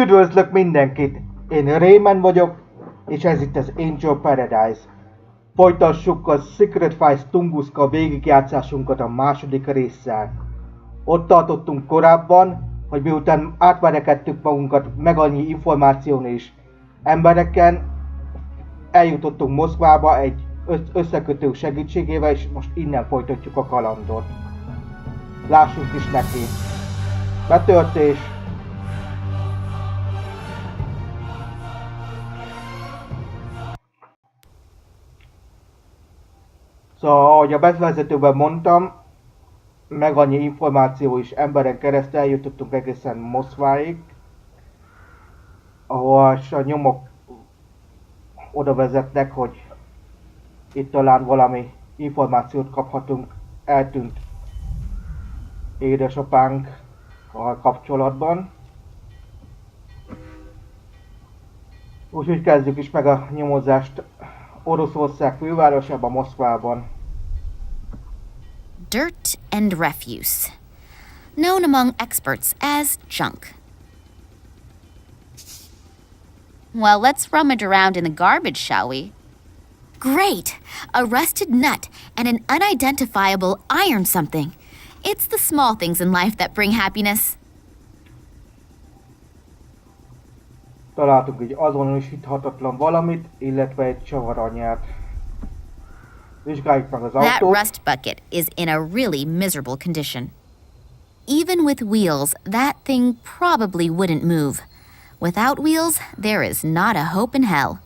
Üdvözlök mindenkit! Én Révén vagyok, és ez itt az Angel Paradise. Folytassuk a Secret Files Tunguska végigjátszásunkat a második résszel. Ott tartottunk korábban, hogy miután átverekedtük magunkat meg annyi információn és embereken, eljutottunk Moszkvába egy összekötő segítségével, és most innen folytatjuk a kalandot. Lássunk is neki. Betöltés. Szóval, ahogy a bevezetőben mondtam, meg annyi információ és emberen keresztül eljutottunk egészen Moszkváig, ahol a nyomok oda vezetnek, hogy itt talán valami információt kaphatunk eltűnt édesapánkkal kapcsolatban. Úgyhogy kezdjük is meg a nyomozást Oroszország fővárosában, Moszkvában. Dirt and refuse, known among experts as junk. Well, let's rummage around in the garbage, shall we? Great! A rusted nut and an unidentifiable iron something. It's the small things in life that bring happiness. Találtunk egy azonosíthatatlan valamit, illetve egy csavaranyát. Vizsgáljuk meg az That autót. rust bucket is in a really miserable condition. Even with wheels, that thing probably wouldn't move. Without wheels, there is not a hope in hell.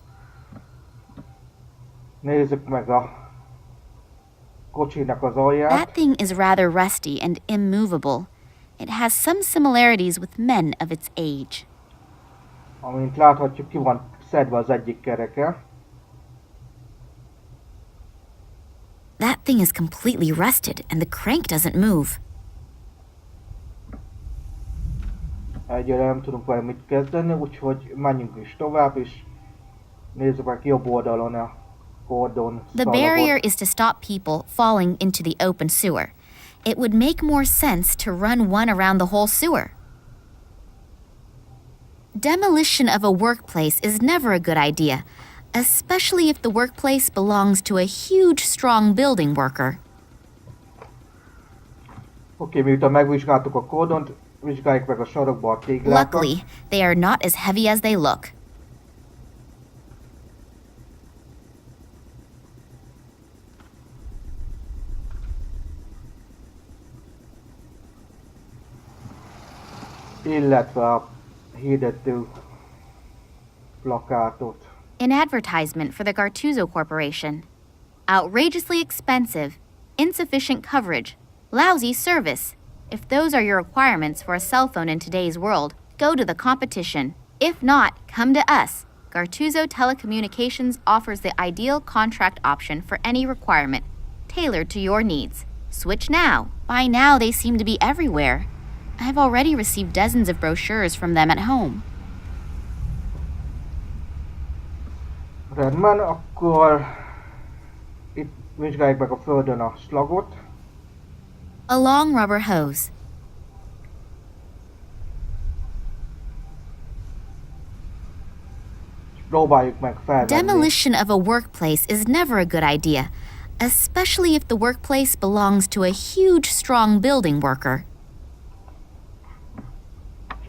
Nézzük meg a kocsinak az alját. That thing is rather rusty and immovable. It has some similarities with men of its age. Amint láthatjuk, ki van szedve az egyik kereke. That thing is completely rusted and the crank doesn't move. Egyre nem tudunk vele mit kezdeni, úgyhogy menjünk is tovább, és nézzük meg jobb oldalon a kordon The barrier is to stop people falling into the open sewer. It would make more sense to run one around the whole sewer. Demolition of a workplace is never a good idea, especially if the workplace belongs to a huge, strong building worker. Oké, miután megvizsgáltuk a kordont, vizsgáljuk meg a sarokba a téglákat. Luckily, they are not as heavy as they look. Illetve a hirdető plakátot. An advertisement for the Gartuzzo Corporation. Outrageously expensive, insufficient coverage, lousy service. If those are your requirements for a cell phone in today's world, go to the competition. If not, come to us. Gartuzzo Telecommunications offers the ideal contract option for any requirement, tailored to your needs. Switch now. By now, they seem to be everywhere. I've already received dozens of brochures from them at home. Rendben, akkor itt vizsgáljuk meg a földön a slagot. A long rubber hose. És próbáljuk meg felvenni. Demolition of a workplace is never a good idea, especially if the workplace belongs to a huge, strong building worker.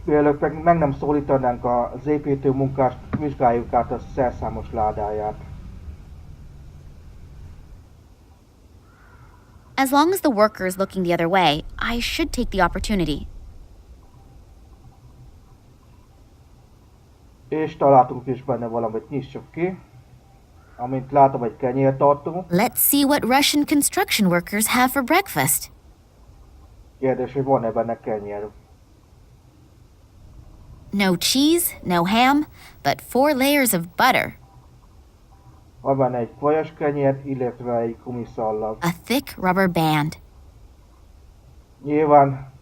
Mielőtt meg nem szólítanánk az építő munkást, vizsgáljuk át a szerszámos ládáját. As long as the worker is looking the other way, I should take the opportunity. És találtunk is benne valamit, nyissuk ki. Amint látom, egy kenyértartó. Let's see what Russian construction workers have for breakfast. Kérdés, hogy van-e benne kenyér. No cheese, no ham, but 4 layers of butter. Van benne egy vajas kenyér, illetve egy gumiszallag. A thick rubber band. Nyilván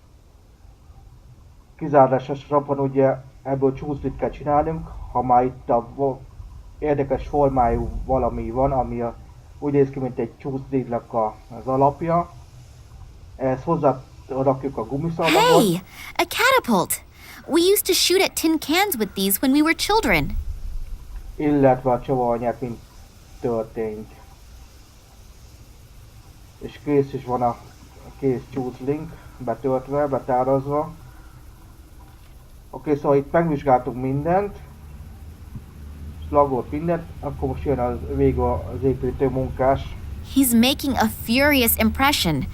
kizárásos rapon ugye ebből csúszlit kell csinálnunk, ha már itt a érdekes formájú valami van, ami úgy néz ki, mint egy csúszlitnak az alapja. Ehhez hozzá rakjuk a gumiszalagot. Hey, a catapult! We used to shoot at tin cans with these when we were children. Illetve a csavarnyák, mint történt. És kész is van a kész csúcslink, betöltve, betárazva. Oké, szóval itt megvizsgáltunk mindent. Slagolt mindent, akkor most jön az az építő munkás. He's making a furious impression.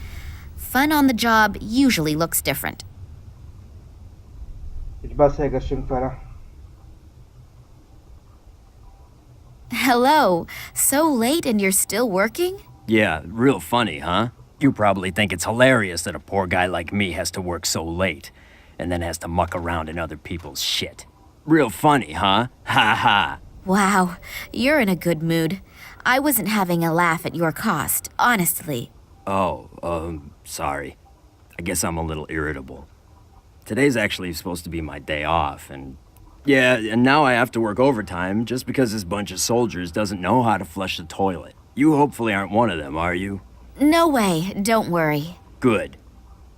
Fun on the job usually looks different. És beszélgessünk vele. Hello. So late and you're still working? Yeah, real funny, huh? You probably think it's hilarious that a poor guy like me has to work so late, and then has to muck around in other people's shit. Real funny, huh? Ha ha! Wow, you're in a good mood. I wasn't having a laugh at your cost, honestly. Oh, sorry. I guess I'm a little irritable. Today's actually supposed to be my day off, and now I have to work overtime just because this bunch of soldiers doesn't know how to flush the toilet. You hopefully aren't one of them, are you? No way, don't worry. Good.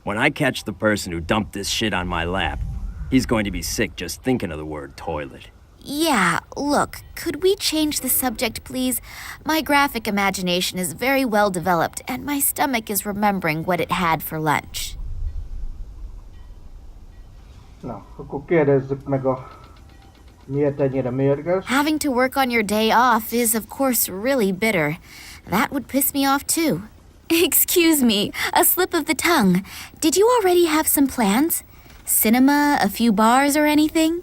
When I catch the person who dumped this shit on my lap, he's going to be sick just thinking of the word toilet. Yeah, look, could we change the subject, please? My graphic imagination is very well developed, and my stomach is remembering what it had for lunch. Na, akkor kérdezzük meg miért ennyire mérges. Having to work on your day off is, of course, really bitter. That would piss me off, too. Excuse me, a slip of the tongue. Did you already have some plans? Cinema, a few bars, or anything?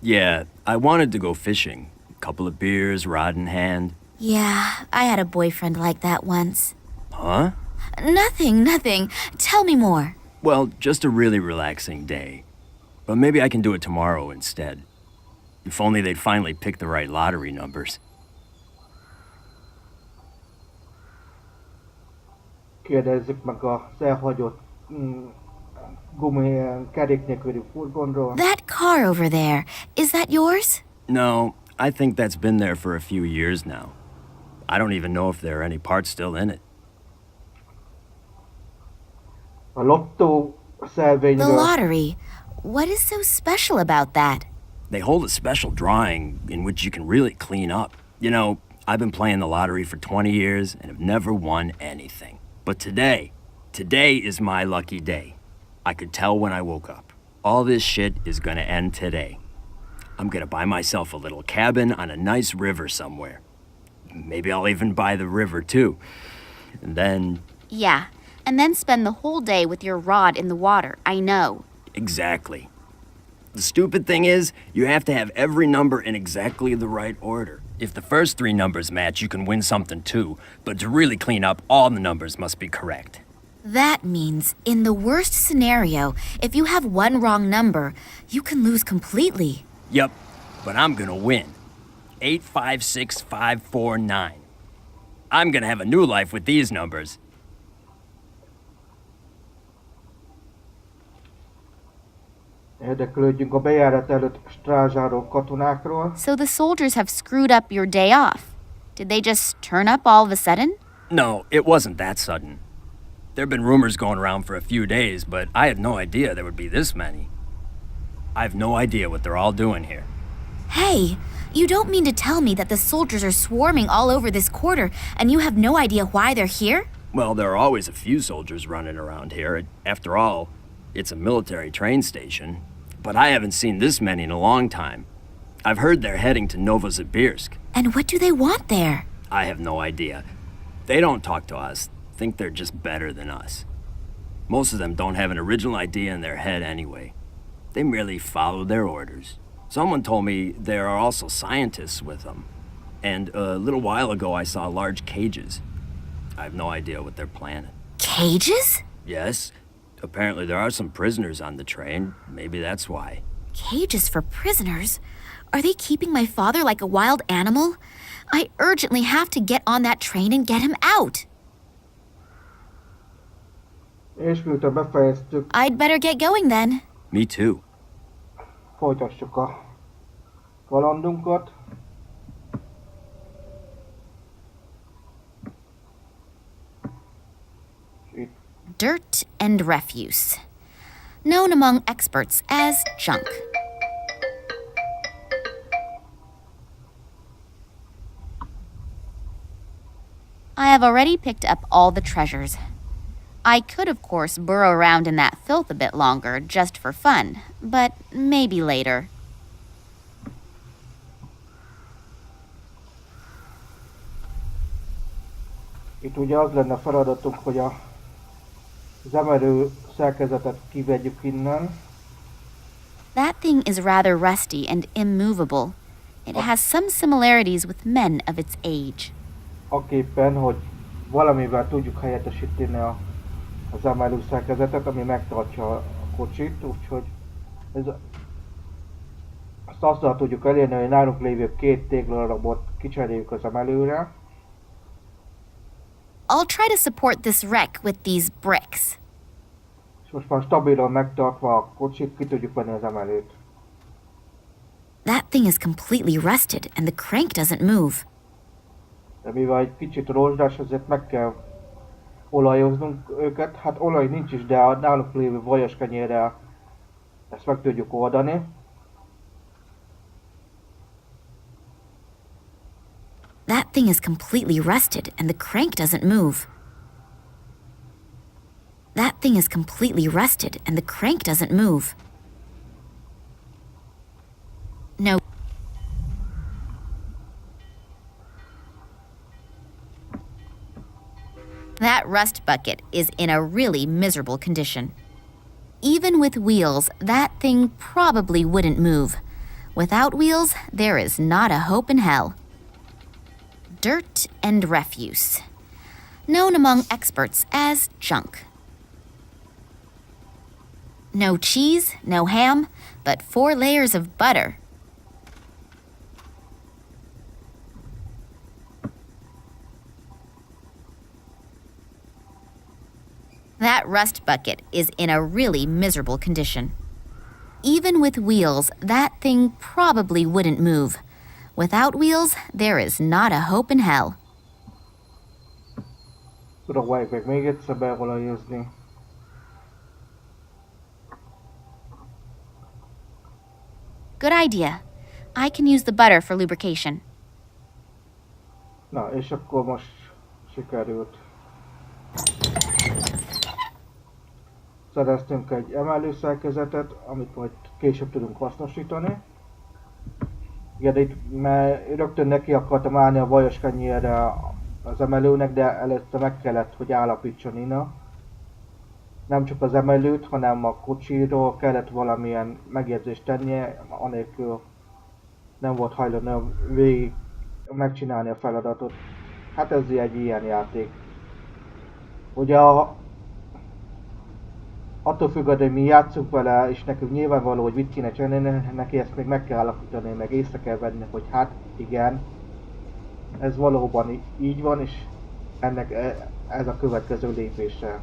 Yeah, I wanted to go fishing. A couple of beers, rod in hand. Yeah, I had a boyfriend like that once. Huh? Nothing. Tell me more. Well, just a really relaxing day. But maybe I can do it tomorrow instead. If only they'd finally pick the right lottery numbers. Kérdezzük meg az elhagyott kerék nélküli furgonról. That car over there, is that yours? No, I think that's been there for a few years now. I don't even know if there are any parts still in it. A lottó szelvényről. The lottery. What is so special about that? They hold a special drawing in which you can really clean up. You know, I've been playing the lottery for 20 years and have never won anything. But today is my lucky day. I could tell when I woke up. All this shit is gonna end today. I'm gonna buy myself a little cabin on a nice river somewhere. Maybe I'll even buy the river too. And then... Yeah, and then spend the whole day with your rod in the water, I know. Exactly. The stupid thing is, you have to have every number in exactly the right order. If the first 3 numbers match, you can win something too. But to really clean up, all the numbers must be correct. That means, in the worst scenario, if you have one wrong number, you can lose completely. Yep, but I'm gonna win. 856549. I'm gonna have a new life with these numbers. Érdeklődjünk a bejárat előtt strázsáló katonákról. So the soldiers have screwed up your day off. Did they just turn up all of a sudden? No, it wasn't that sudden. There have been rumors going around for a few days, but I had no idea there would be this many. I have no idea what they're all doing here. Hey, you don't mean to tell me that the soldiers are swarming all over this quarter and you have no idea why they're here? Well, there are always a few soldiers running around here. After all, it's a military train station. But I haven't seen this many in a long time. I've heard they're heading to Novosibirsk. And what do they want there? I have no idea. They don't talk to us. Think they're just better than us. Most of them don't have an original idea in their head anyway. They merely follow their orders. Someone told me there are also scientists with them. And a little while ago I saw large cages. I have no idea what they're planning. Cages? Yes. Apparently there are some prisoners on the train. Maybe that's why. Cages for prisoners? Are they keeping my father like a wild animal? I urgently have to get on that train and get him out. És miután befejeztük, I'd better get going then. Me too. folytassuk a kalandunkat. Dirt and refuse. known among experts as junk. I have already picked up all the treasures. I could, of course, burrow around in that filth a bit longer, just for fun, but maybe later. Itt ugye az lenne a feladatunk, hogy az emelő szerkezetet kivegyük innen. That thing is rather rusty and immovable. It has some similarities with men of its age. Aképpen, hogy valamivel tudjuk helyettesíteni az emelő szerkezetet, ami megtartja a kocsit, úgyhogy azt azzal tudjuk elérni, hogy nálunk lévő 2 téglalapot kicseréljük az emelőre. I'll try to support this wreck with these bricks. És most már stabilan megtartva a kocsit, ki tudjuk venni az emelőt. That thing is completely rusted and the crank doesn't move. De mivel egy kicsit rozsdás, azért meg kell olajoznunk őket. Hát olaj nincs is, de a nálunk lévő vajas kenyérrel ezt meg tudjuk oldani. That thing is completely rusted and the crank doesn't move. That thing is completely rusted and the crank doesn't move. No. That rust bucket is in a really miserable condition. Even with wheels, that thing probably wouldn't move. Without wheels, there is not a hope in hell. Dirt and refuse, known among experts as junk. No cheese, no ham, but 4 layers of butter. That rust bucket is in a really miserable condition. Even with wheels, that thing probably wouldn't move. Without wheels, there is not a hope in hell. Próbáljuk meg még egyszer beolajozni. Good idea. I can use the butter for lubrication. Na, és akkor most sikerült. Szereztünk egy emelőszerkezetet, amit majd később tudunk hasznosítani. Igen, itt mert rögtön neki akartam állni a vajas kenyérre az emelőnek, de előtte meg kellett, hogy állapítson innen. Nem csak az emelőt, hanem a kocsiról kellett valamilyen megjegyzést tennie, anélkül nem volt hajlandó végig megcsinálni a feladatot. Hát ez egy ilyen játék. Ugye attól függően, hogy mi játszunk vele, és nekünk nyilvánvaló, hogy mit kéne csinálni, neki ezt még meg kell állapítani, meg észre kell venni, hogy hát igen, ez valóban így van, és ennek ez a következő lépése.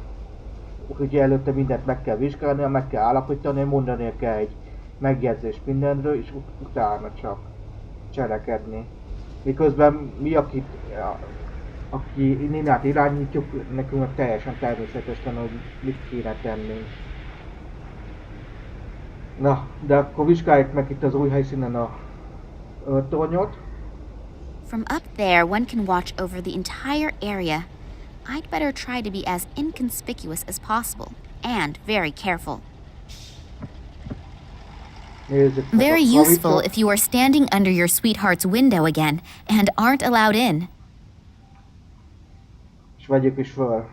Úgyhogy előtte mindent meg kell vizsgálni, meg kell állapítani, mondani kell egy megjegyzést mindenről, és utána csak cselekedni. Miközben mi, aki Ninát irányítjuk, nekünk teljesen természetesen, hogy mit kéne tenni. Na, de akkor vizsgáljuk meg itt az új helyszínen a tornyot. From up there, one can watch over the entire area. I'd better try to be as inconspicuous as possible, and very careful. Very useful if you are standing under your sweetheart's window again, and aren't allowed in. És vegyük is föl.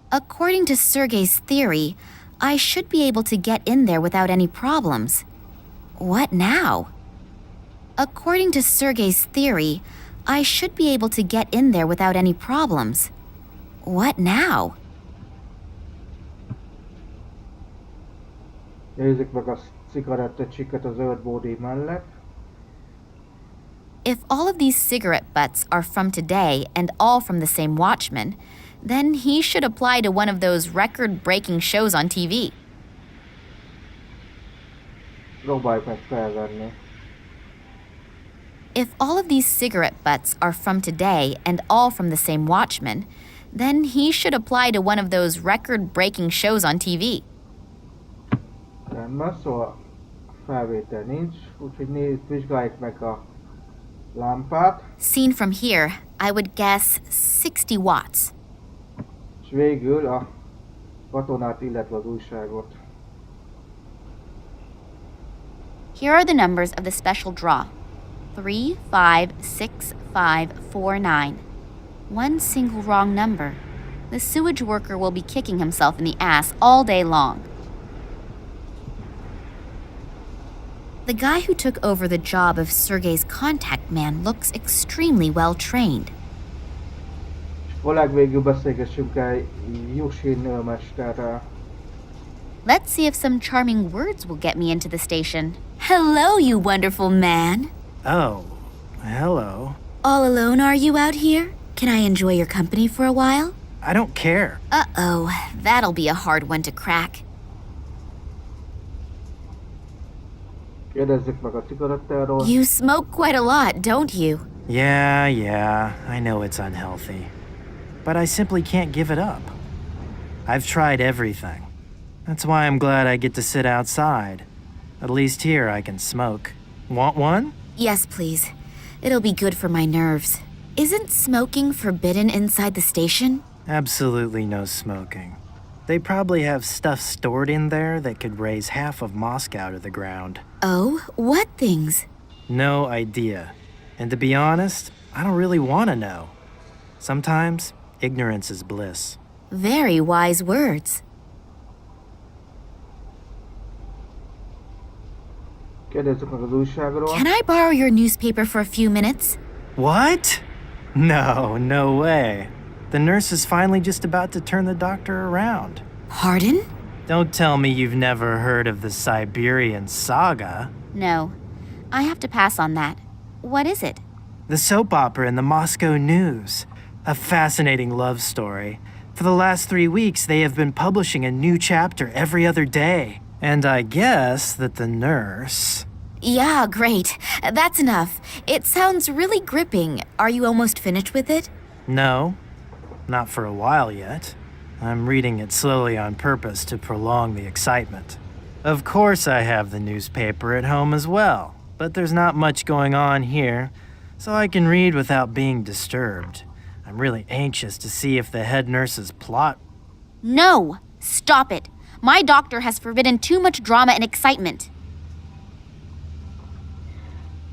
According to Sergei's theory, I should be able to get in there without any problems. What now? According to Sergei's theory, I should be able to get in there without any problems. What now? Nézzük meg a cigarettacsiket a zöld bódé mellett. If all of these cigarette butts are from today and all from the same watchman, then he should apply to one of those record-breaking shows on TV. Próbáljuk meg felvenni. If all of these cigarette butts are from today and all from the same watchman, Then he should apply to one of those record-breaking shows on TV. Rendben, szóval felvétel nincs, úgyhogy vizsgáljuk meg a lámpát. Seen from here, I would guess 60 watts. És végül a katonát, illetve az újságot. Here are the numbers of the special draw. 3, 5, 6, 5, 4, 9. One single wrong number. The sewage worker will be kicking himself in the ass all day long. The guy who took over the job of Sergei's contact man looks extremely well trained. Legvégül beszélgessünk el HUN őrmesterrel. Let's see if some charming words will get me into the station. Hello, you wonderful man. Oh, hello. All alone are you out here? Can I enjoy your company for a while? I don't care. Uh-oh, that'll be a hard one to crack. Kérdezzük meg a cigarettáról. You smoke quite a lot, don't you? Yeah, I know it's unhealthy. But I simply can't give it up. I've tried everything. That's why I'm glad I get to sit outside. At least here I can smoke. Want one? Yes, please. It'll be good for my nerves. Isn't smoking forbidden inside the station? Absolutely no smoking. They probably have stuff stored in there that could raise half of Moscow to the ground. Oh, what things? No idea. And to be honest, I don't really want to know. Sometimes, ignorance is bliss. Very wise words. Kérdezzük meg az újságról. Can I borrow your newspaper for a few minutes? What? No way. The nurse is finally just about to turn the doctor around. Pardon? Don't tell me you've never heard of the Siberian Saga. No. I have to pass on that. What is it? The soap opera in the Moscow News. A fascinating love story. For the last 3 weeks, they have been publishing a new chapter every other day. And I guess that the nurse... Yeah, great. That's enough. It sounds really gripping. Are you almost finished with it? No, not for a while yet. I'm reading it slowly on purpose to prolong the excitement. Of course I have the newspaper at home as well, but there's not much going on here, so I can read without being disturbed. I'm really anxious to see if the head nurse's plot... No! Stop it! My doctor has forbidden too much drama and excitement.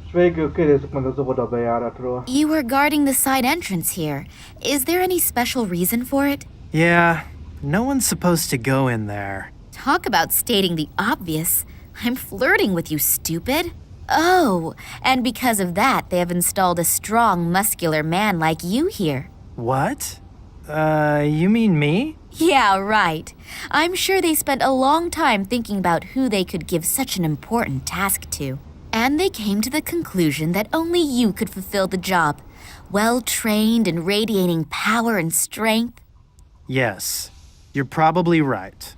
És végül kérdezzük meg az óvodabejáratról. You were guarding the side entrance here. Is there any special reason for it? Yeah, no one's supposed to go in there. Talk about stating the obvious. I'm flirting with you, stupid. Oh, and because of that, they have installed a strong, muscular man like you here. What? You mean me? Yeah, right. I'm sure they spent a long time thinking about who they could give such an important task to. And they came to the conclusion that only you could fulfill the job. Well-trained and radiating power and strength. Yes, you're probably right.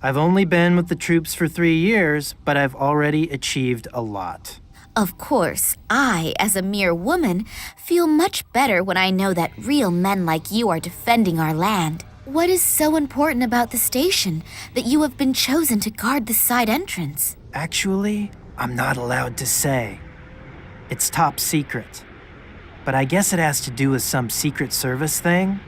I've only been with the troops for 3 years, but I've already achieved a lot. Of course, I, as a mere woman, feel much better when I know that real men like you are defending our land. What is so important about the station that you have been chosen to guard the side entrance? Actually, I'm not allowed to say. It's top secret. But I guess it has to do with some Secret Service thing.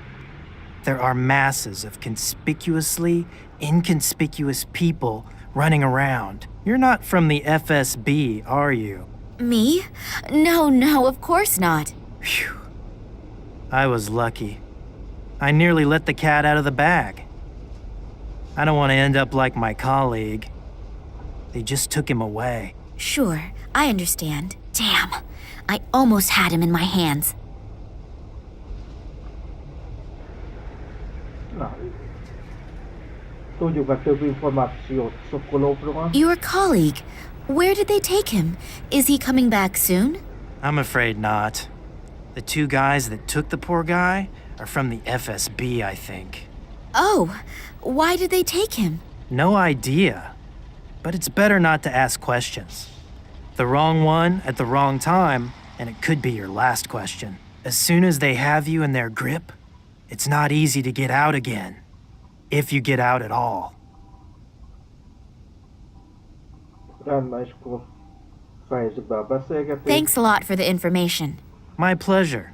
There are masses of conspicuously inconspicuous people running around. You're not from the FSB, are you? Me? No, of course not. Phew. I was lucky. I nearly let the cat out of the bag. I don't want to end up like my colleague. They just took him away. Sure, I understand. Damn, I almost had him in my hands. Na, tudjuk a több információt Szokolóvról. Your colleague, where did they take him? Is he coming back soon? I'm afraid not. The 2 guys that took the poor guy are from the FSB, I think. Oh, why did they take him? No idea. But it's better not to ask questions. The wrong one at the wrong time, and it could be your last question. As soon as they have you in their grip, It's not easy to get out again. If you get out at all. Rendben, és akkor fejezzük be a beszélgetést. Thanks a lot for the information. My pleasure.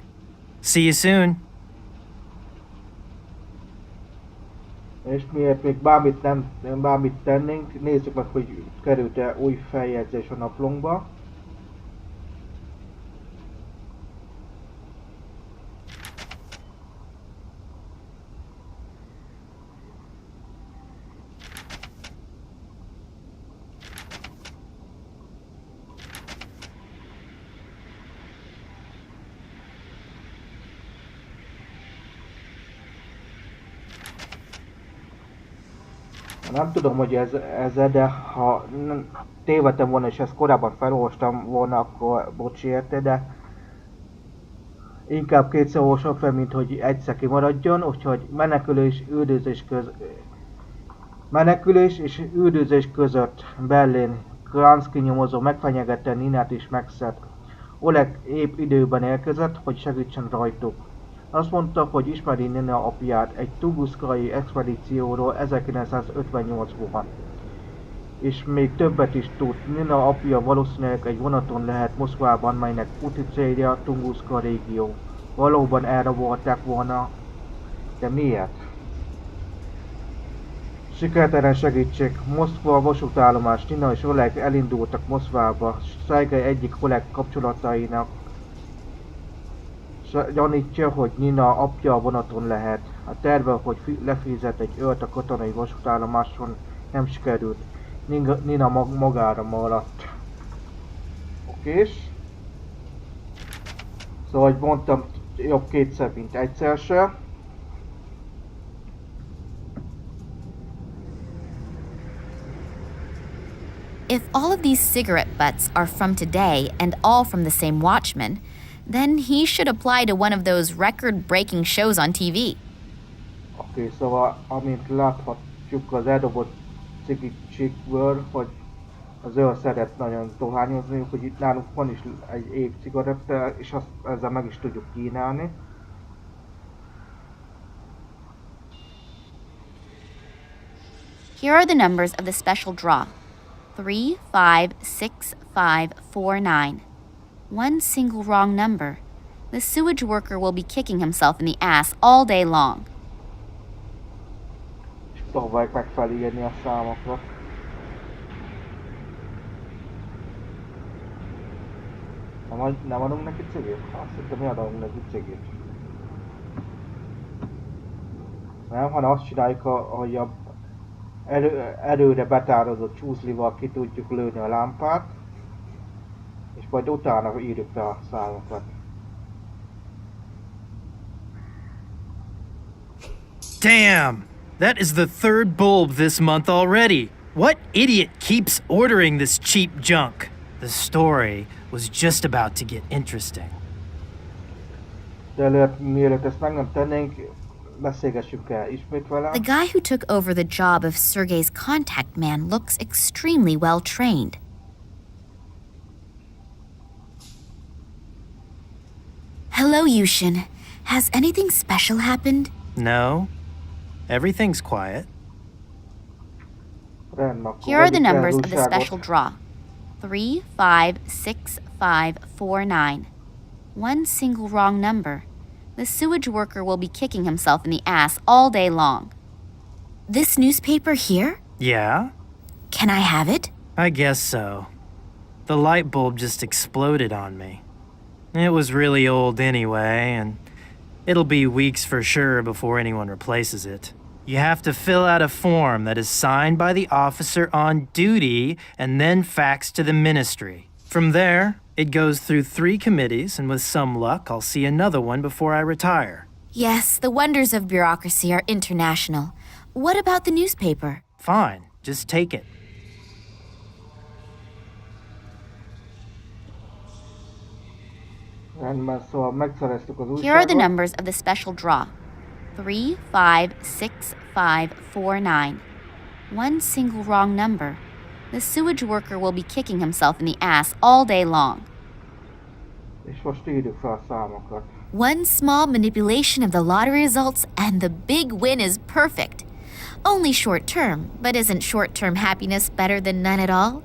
See you soon. És miért még bármit tennénk, nézzük meg, hogy került-e új feljegyzés a naplónkba. Nem tudom, hogy ez, de ha tévedtem volna és ezt korábban felolvastam volna, akkor bocs érte, de inkább kétszer olvasom fel, mint hogy egyszer kimaradjon, úgyhogy menekülés és üldözés között Berlin Kranski nyomozó megfenyegette Ninát és Maxet. Oleg épp időben érkezett, hogy segítsen rajtuk. Azt mondta, hogy ismeri Nina apját egy tunguskai expedícióról 1958-ban. És még többet is tud. Nina apja valószínűleg egy vonaton lehet Moszkvában, melynek úti célja Tunguska régió. Valóban elrabolták volna, de miért? Sikertelen segítség. Moszkva vasútállomás. Nina és Oleg elindultak Moszkvába. Szergej egyik Oleg kapcsolatainak gyanítja, hogy Nina apja a vonaton lehet. A terve, hogy lefizet egy őrt a katonai vasútállomáson, nem sikerült. Nina magára maradt. Okés. Szóval, hogy mondtam, jobb kétszer, mint egyszer se. If all of these cigarette butts are from today and all from the same watchman, then he should apply to one of those record-breaking shows on TV. Oké, szóval amint láthatjuk az eldobott cigicsikből, hogy az ő szeret nagyon dohányozni, hogy itt nálunk van is egy év cigaretta, és azt ezzel meg is tudjuk kínálni. Here are the numbers of the special draw. 3, 5, 6, 5, 4, 9. One single wrong number. The sewage worker will be kicking himself in the ass all day long. És próbáljuk meg felírni a számokat. Nem adunk neki cigit? Azt hittem, mi adunk neki cigit. Nem, hanem azt csináljuk, hogy a előre betározott csúszlival ki tudjuk lőni a lámpát, és majd utána írjuk be a számokat. Damn! That is the third bulb this month already. What idiot keeps ordering this cheap junk? The story was just about to get interesting. De előtt, mielőtt ezt meg nem tennénk, beszélgessünk el ismét vele. The guy who took over the job of Sergei's contact man looks extremely well trained. Hello, Yushin. Has anything special happened? No. Everything's quiet. Here are the numbers of the special draw. 3, 5, 6, 5, 4, 9. One single wrong number. The sewage worker will be kicking himself in the ass all day long. This newspaper here? Yeah? Can I have it? I guess so. The light bulb just exploded on me. It was really old anyway, and it'll be weeks for sure before anyone replaces it. You have to fill out a form that is signed by the officer on duty and then faxed to the ministry. From there, it goes through 3 committees, and with some luck, I'll see another one before I retire. Yes, the wonders of bureaucracy are international. What about the newspaper? Fine, just take it. Rendben, szóval megszereztük az újságot. Here are the numbers of the special draw. 3, 5, 6, 5, 4, 9. One single wrong number. The sewage worker will be kicking himself in the ass all day long. És most írjuk fel a számokat. One small manipulation of the lottery results and the big win is perfect. Only short term, but isn't short-term happiness better than none at all?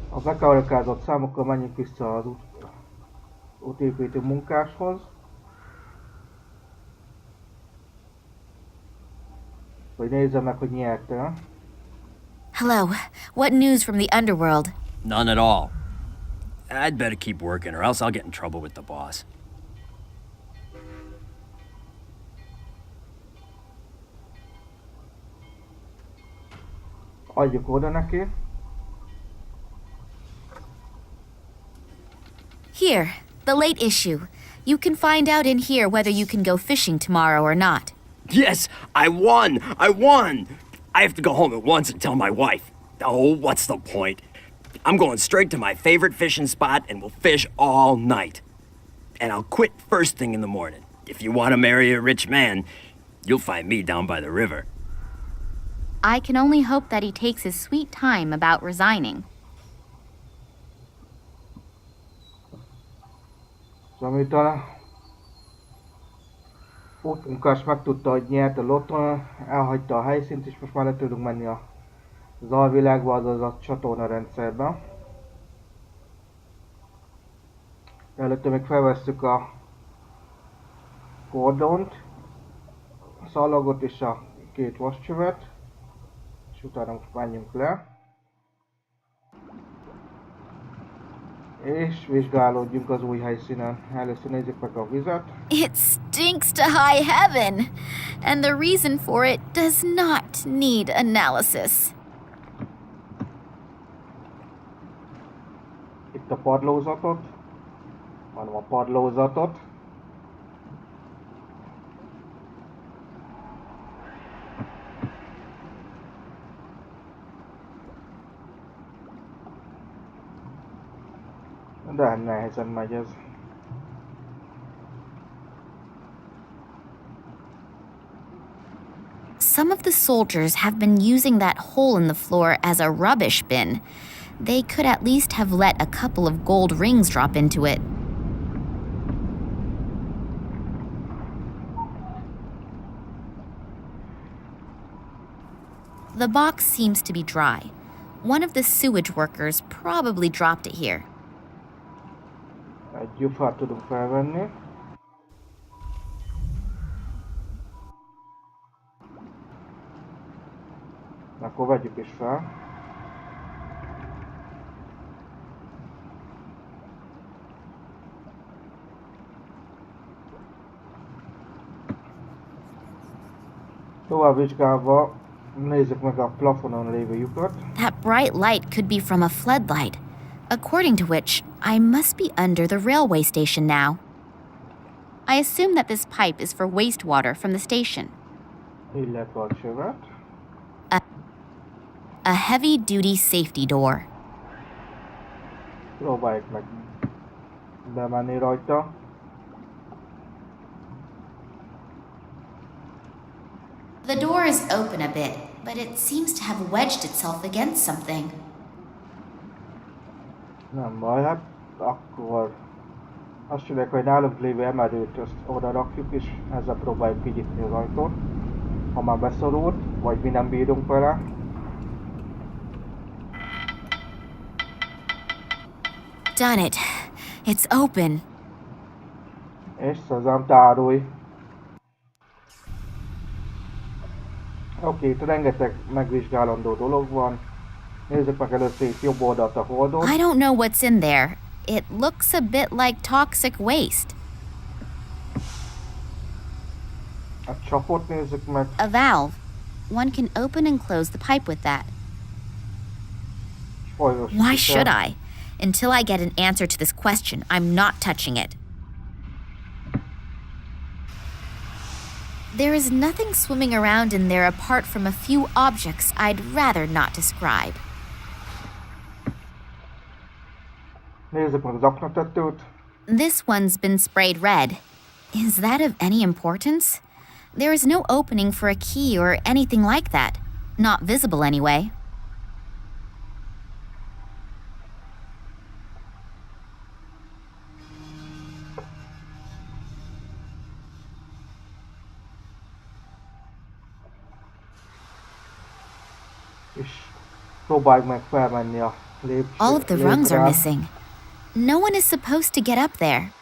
A bekalkázott számokkal menjünk vissza az útépítő munkáshoz. Hogy nézzem meg, hogy nyerte. Hello, what news from the underworld? None at all. I'd better keep working or else I'll get in trouble with the boss. Adjuk oda neki. Here, the late issue. You can find out in here whether you can go fishing tomorrow or not. Yes, I won! I won! I have to go home at once and tell my wife. Oh, what's the point? I'm going straight to my favorite fishing spot and we'll fish all night. And I'll quit first thing in the morning. If you want to marry a rich man, you'll find me down by the river. I can only hope that he takes his sweet time about resigning. Amit a útmunkás megtudta, hogy nyert a lotton, elhagyta a helyszínt, és most már le tudunk menni az alvilágba, azaz a csatorna rendszerbe. Előtte még felvesszük a kordont, a szalagot és a két vascsövet, és utána most menjünk le. És vizsgálódjunk az új helyszínen. Először nézzük meg a vizet. It stinks to high heaven, and the reason for it does not need analysis. Itt a padlózatot. Hanem a padlózatot. De nehezen megy ez. Some of the soldiers have been using that hole in the floor as a rubbish bin. They could at least have let a couple of gold rings drop into it. The box seems to be dry. One of the sewage workers probably dropped it here. Egy gyufát tudunk felvenni. Akkor vegyük is fel. Tovább vizsgálva nézzük meg a plafonon lévő lyukat. That bright light could be from a floodlight, according to which I must be under the railway station now. I assume that this pipe is for wastewater from the station. Illetve a csövet. A heavy-duty safety door. Próbáljuk meg bemenni rajta. The door is open a bit, but it seems to have wedged itself against something. Nem baj, hát akkor azt csináljuk, hogy nálunk lévő emelőt azt oda rakjuk, és ezzel próbáljuk kinyitni az ajtót. Ha már beszorult, vagy mi nem bírunk vele. Done it. It's open. És szezám, tárolj! Oké, itt rengeteg megvizsgálandó dolog van. Nézzük meg először itt jobb oldalt a holdot. I don't know what's in there. It looks a bit like toxic waste. A csapot nézzük meg. A valve. One can open and close the pipe with that. Why should I? Until I get an answer to this question, I'm not touching it. There is nothing swimming around in there apart from a few objects I'd rather not describe. Nézzük meg az aknatetőt. This one's been sprayed red. Is that of any importance? There is no opening for a key or anything like that. Not visible anyway. És próbálj meg felmenni a All of the rungs are létrán. missing. No one is supposed to get up there.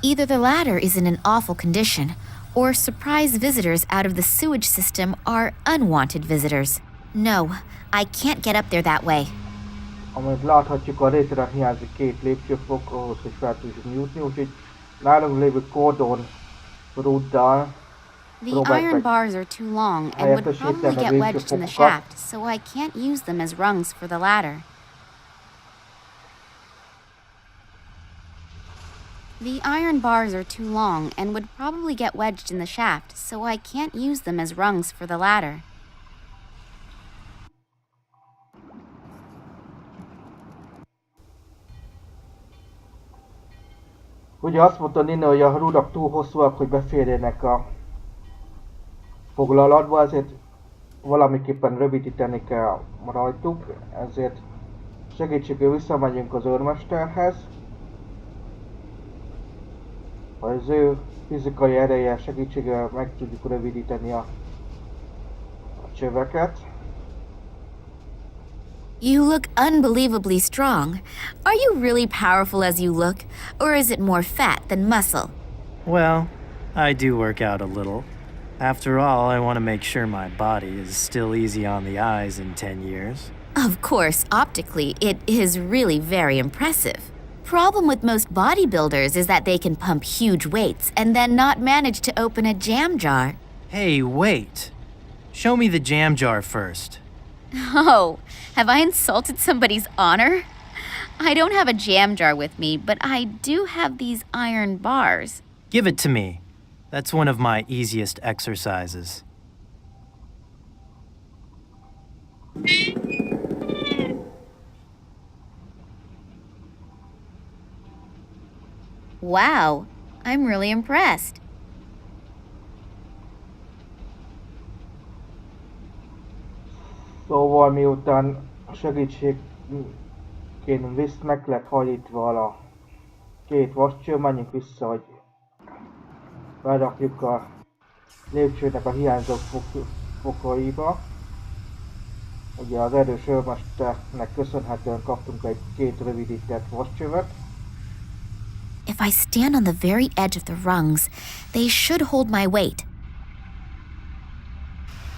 Either the ladder is in an awful condition, or surprise visitors out of the sewage system are unwanted visitors. No, I can't get up there that way. Amit láthatjuk, a létrán hiányzik 2 lépcsőfok ahhoz, hogy fel tudjunk jutni, úgyhogy nálunk lévő kordon rúddal The próbálj iron meg bars are too long and would probably get wedged in the shaft, so I can't use them as rungs for the ladder. The iron bars are too long and would probably get wedged in the shaft, so I can't use them as rungs for the ladder. Ugye azt mondta Nina, hogy a rudak túl hosszúak, hogy beférjenek a foglalatba, ezért valamiképpen rövidíteni kell rajtuk, ezért segítségül visszamegyünk az őrmesterhez, hogy az ő fizikai ereje segítségével meg tudjuk rövidíteni a csöveket. You look unbelievably strong. Are you really powerful as you look, or is it more fat than muscle? Well, I do work out a little. After all, I want to make sure my body is still easy on the eyes in 10 years. Of course, optically, it is really very impressive. Problem with most bodybuilders is that they can pump huge weights and then not manage to open a jam jar. Hey, wait. Show me the jam jar first. Oh, have I insulted somebody's honor? I don't have a jam jar with me, but I do have these iron bars. Give it to me. That's one of my easiest exercises. Wow, I'm really impressed. Szóval miután segítségként meg lett hajítva a 2 vascső, menjünk vissza, hogy berakjuk a lépcsőnek a hiányzó fokaiba. Ugye az erős őrmesternek köszönhetően kaptunk egy 2 rövidített vascsövet. If I stand on the very edge of the rungs, they should hold my weight.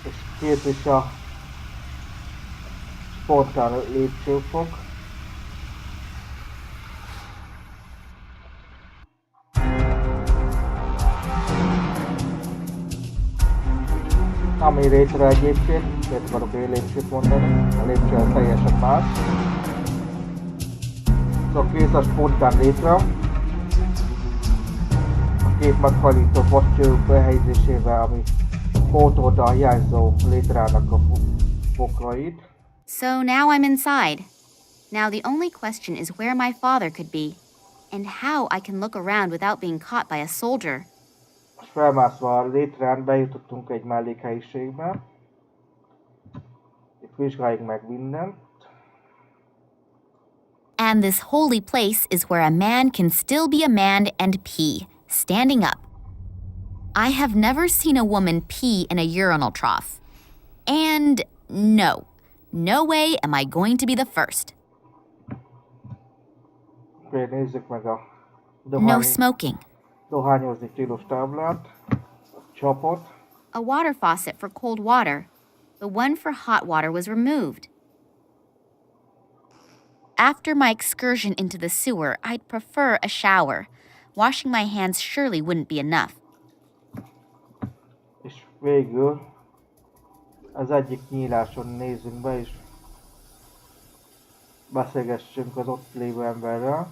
És 2 is a spontán lépcsőfok. Ami létre egyébként, két akarok egy lépcsőt mondani, a lépcső az teljesen más. Szóval kész a spontán létre. A 2 meghajlított vascső behelyezésével, ami pótolta a hiányzó létrának a fokait. So now I'm inside. Now the only question is where my father could be, and how I can look around without being caught by a soldier. Felmászva a létrán bejutottunk egy mellékhelyiségbe. Itt vizsgáljuk meg mindent. And this holy place is where a man can still be a man and pee, standing up. I have never seen a woman pee in a urinal trough. And no way am I going to be the first. Oké, nézzük meg a No smoking. dohányozni tilos táblát, a csapot. A water faucet for cold water. The one for hot water was removed. After my excursion into the sewer, I'd prefer a shower. Washing my hands surely wouldn't be enough. És végül az egyik nyíláson nézzünk be, és beszélgessünk az ott lévő emberrel.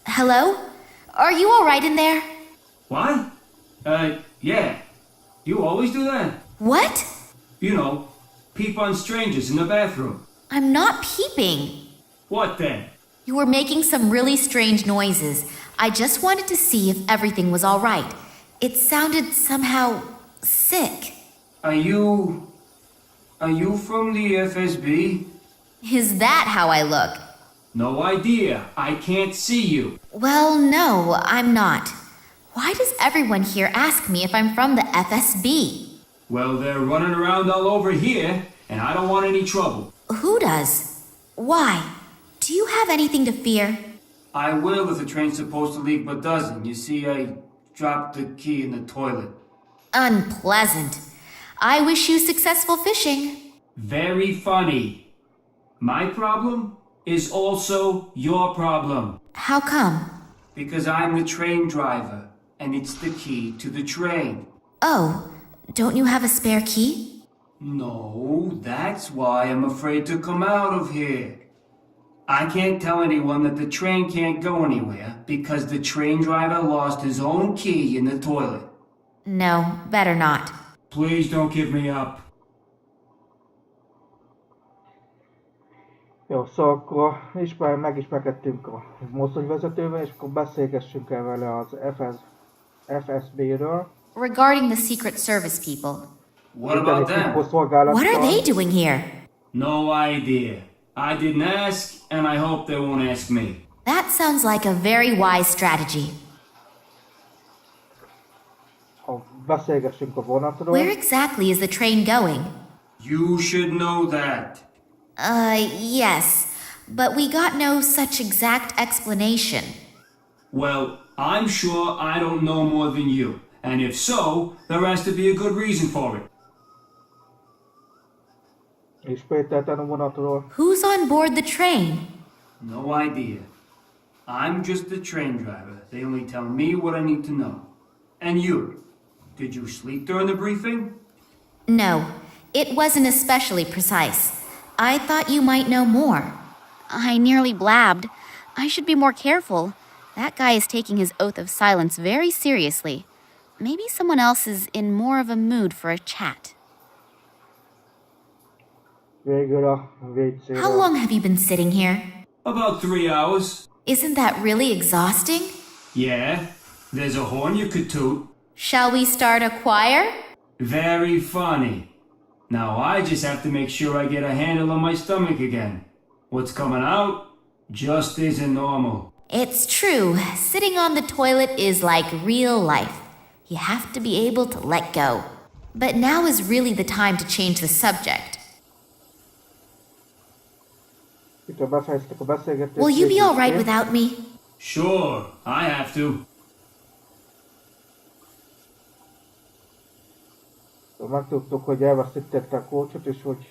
Hello? Are you all right in there? What? Yeah. You always do that? What? You know, peep on strangers in the bathroom. I'm not peeping. What then? You were making some really strange noises. I just wanted to see if everything was all right. It sounded somehow sick. Are you from the FSB? Is that how I look? No idea. I can't see you. Well, no, I'm not. Why does everyone here ask me if I'm from the FSB? Well, they're running around all over here, and I don't want any trouble. Who does? Why? Do you have anything to fear? I will if the train's supposed to leave but doesn't. You see, I dropped the key in the toilet. Unpleasant. I wish you successful fishing. Very funny. My problem is also your problem. How come? Because I'm the train driver, and it's the key to the train. Oh, don't you have a spare key? No, that's why I'm afraid to come out of here. I can't tell anyone that the train can't go anywhere because the train driver lost his own key in the toilet. No, better not. Please don't give me up. Jó, szóval akkor megismerkedtünk a mozdonyvezetővel, és akkor beszélgessünk el vele az FSB-ről. Regarding the Secret Service people. What about them? What are they doing here? No idea. I didn't ask, and I hope they won't ask me. That sounds like a very wise strategy. Beszélgessünk a vonatról. Where exactly is the train going? You should know that. Yes, but we got no such exact explanation. Well, I'm sure I don't know more than you, and if so, there has to be a good reason for it. Ismételten a vonatról. Who's on board the train? No idea. I'm just the train driver. They only tell me what I need to know. And you? Did you sleep during the briefing? No, it wasn't especially precise. I thought you might know more. I nearly blabbed. I should be more careful. That guy is taking his oath of silence very seriously. Maybe someone else is in more of a mood for a chat. Végül a WC-ről. How long have you been sitting here? About 3 hours. Isn't that really exhausting? Yeah, there's a horn you could toot. Shall we start a choir? Very funny. Now I just have to make sure I get a handle on my stomach again. What's coming out just isn't normal. It's true. Sitting on the toilet is like real life. You have to be able to let go. But now is really the time to change the subject. Will you be all right without me? Sure, I have to. Megtudtuk, hogy elveszítette a kulcsot, és hogy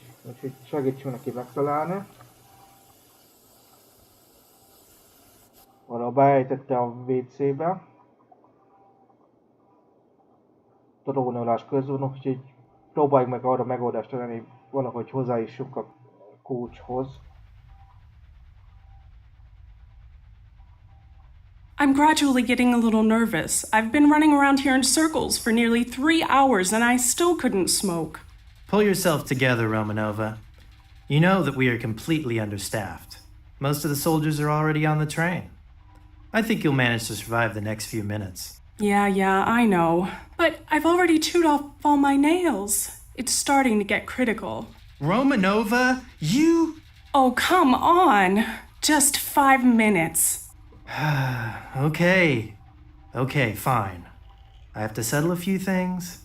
segítsünk neki megtalálni. Valahogy beejtette a WC-be. Trónolás közben, úgyhogy próbáljuk meg arra megoldást tenni, valahogy hozzáissuk a kulcshoz. I'm gradually getting a little nervous. I've been running around here in circles for nearly 3 hours and I still couldn't smoke. Pull yourself together, Romanova. You know that we are completely understaffed. Most of the soldiers are already on the train. I think you'll manage to survive the next few minutes. Yeah, I know. But I've already chewed off all my nails. It's starting to get critical. Romanova, you... Oh, come on. Just 5 minutes. Okay, fine. I have to settle a few things,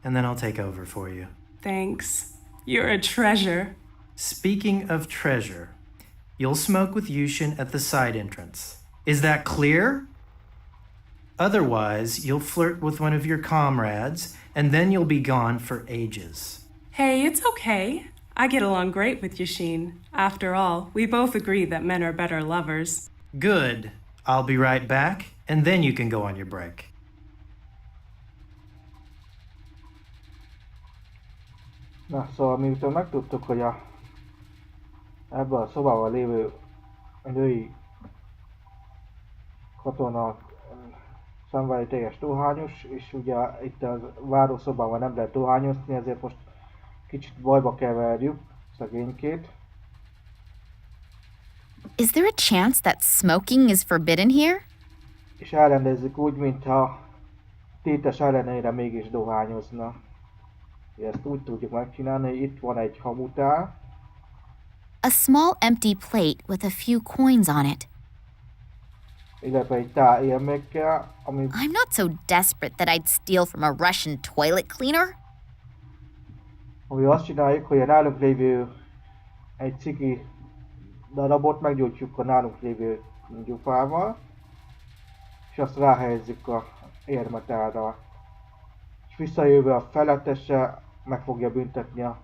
and then I'll take over for you. Thanks. You're a treasure. Speaking of treasure, you'll smoke with Yushin at the side entrance. Is that clear? Otherwise, you'll flirt with one of your comrades, and then you'll be gone for ages. Hey, it's okay. I get along great with Yushin. After all, we both agree that men are better lovers. Good. I'll be right back, and then you can go on your break. Na, szóval miután megtudtuk, hogy ebben a szobában lévő női katona szenvedi teljes dohányos, és ugye itt a várószobában nem lehet dohányozni, ezért most kicsit bajba keverjük szegénykét. Is there a chance that smoking is forbidden here? És elrendezzük úgy, mintha tétes ellenére mégis dohányozna. Ezt úgy tudjuk megcsinálni, hogy itt van egy hamutál. A small empty plate with a few coins on it. Illetve egy tál élmékkel, ami... I'm not so desperate that I'd steal from a Russian toilet cleaner. Ami azt csináljuk, hogy a nálunk lévő egy cigi darabot meggyújtjuk a nálunk lévő gyufával, és azt ráhelyezzük a érmetálra. És visszajövő a felettese meg fogja büntetni a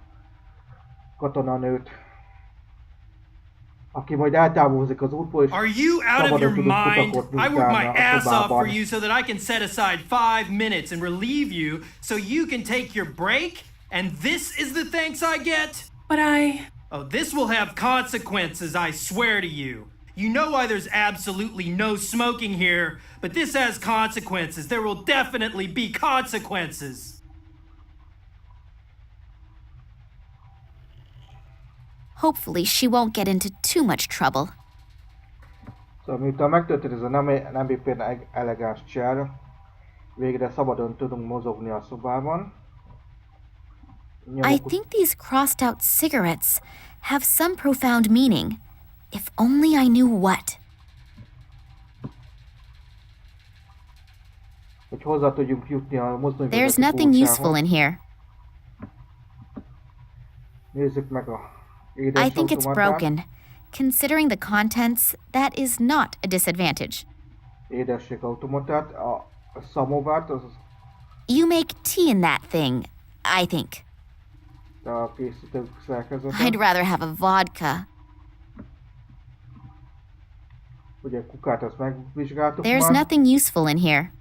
katonanőt, aki majd eltávozik az útból, és Are you out of your mind? I work my ass off for you so that I can set aside 5 minutes and relieve you so you can take your break? And this is the thanks I get? But Oh, this will have consequences, I swear to you. You know why there's absolutely no smoking here, but this has consequences. There will definitely be consequences. Hopefully, she won't get into too much trouble. Szóval miután megtörtént ez a nem éppen elegáns csel, végre szabadon tudunk mozogni a szobában. I think these crossed out cigarettes have some profound meaning. If only I knew what. Hogy hozzá tudjunk jutni a mozdonyvezető There's nothing useful in here. Nézzük meg a I think it's broken. Considering the contents, that is not a disadvantage. Édességautomatát, a szamovárt, az You make tea in that thing, I think. a készített szerkezete. I'd rather have a vodka. Ugye kukát azt megvizsgáltuk There's már. nothing useful in here.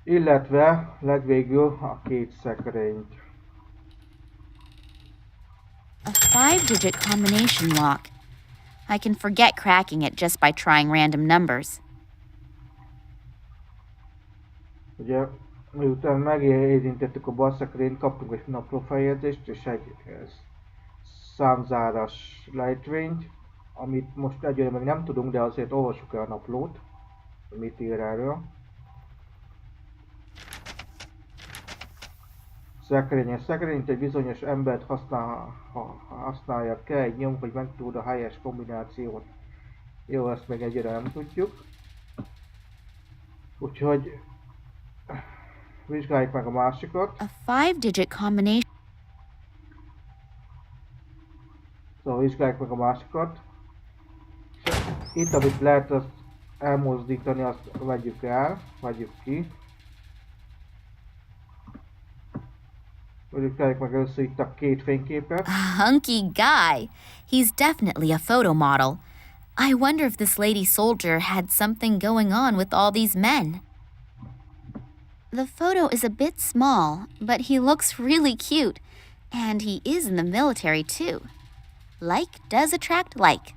Illetve legvégül a két szekrényt. A 5-digit combination lock. I can forget cracking it just by trying random numbers. Ugye, miután megérintettük a bal szekrényt, kaptunk egy naplófeljegyzést és egy számzáras lejtvényt, amit most egyelőre még nem tudunk, de azért olvassuk el a naplót, hogy mit ír erről. Szekrényt egy bizonyos embert használja kell, egy nyom, hogy megtud a helyes kombinációt. Jó, ezt még egyre nem tudjuk. Úgyhogy vizsgáljuk meg a másikat. A 5-digit combination. Szóval vizsgáljuk meg a másikat. Itt, amit lehet azt elmozdítani, azt vegyük el, vegyük ki. Vizsgáljuk meg először itt a két fényképet. A hunky guy. He's definitely a photo model. I wonder if this lady soldier had something going on with all these men. The photo is a bit small, but he looks really cute. And he is in the military too. Like does attract like.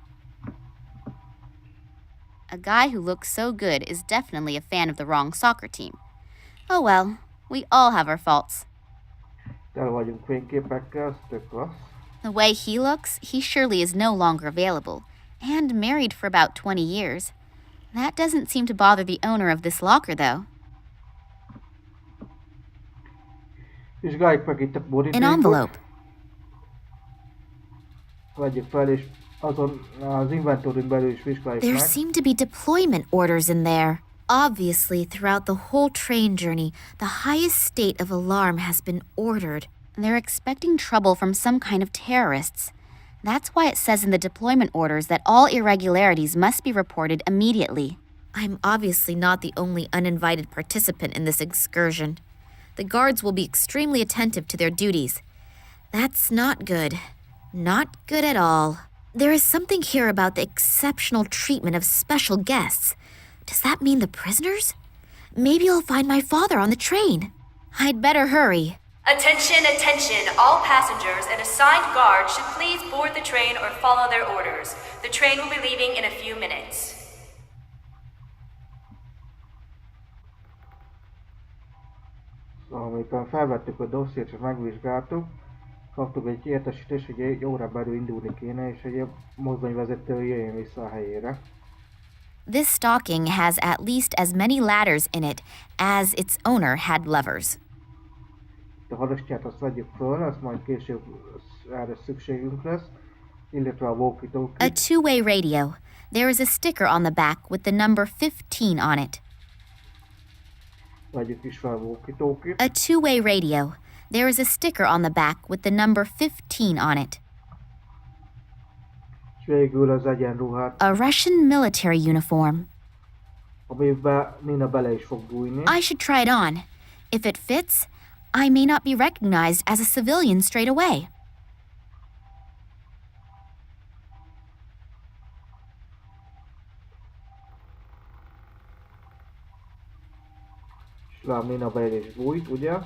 A guy who looks so good is definitely a fan of the wrong soccer team. Oh well, we all have our faults. Tele vagyunk fényképekkel, ez tök klassz. The way he looks, he surely is no longer available, and married for about 20 years. That doesn't seem to bother the owner of this locker, though. Vizsgáljuk meg itt a borítékot. An envelope. Vegyük fel, és azon az inventorin belül is vizsgáljuk There meg. seem to be deployment orders in there. Obviously, throughout the whole train journey, the highest state of alarm has been ordered. They're expecting trouble from some kind of terrorists. That's why it says in the deployment orders that all irregularities must be reported immediately. I'm obviously not the only uninvited participant in this excursion. The guards will be extremely attentive to their duties. That's not good. Not good at all. There is something here about the exceptional treatment of special guests. Does that mean the prisoners? Maybe I'll find my father on the train. I'd better hurry. Attention, attention! All passengers and assigned guards should please board the train or follow their orders. The train will be leaving in a few minutes. Szóval miután felvettük a dossziét és megvizsgáltuk, kaptuk egy értesítést, hogy egy óra belül indulni kéne, és egy mozdonyvezető jöjjön vissza a helyére. This stocking has at least as many ladders in it as its owner had levers. A hadastyát azt vegyük föl, azt majd később erre szükségünk lesz, illetve a walkie-talkie. A two-way radio. There is a sticker on the back with the number 15 on it. Vegyük is fel a walkie-talkie. A two-way radio. There is a sticker on the back with the number 15 on it. És végül az egyenruhát, A Russian military uniform. amiben Nina bele is fog bújni. I should try it on. If it fits, I may not be recognized as a civilian straight away. És rám Nina bele is bújt, ugye?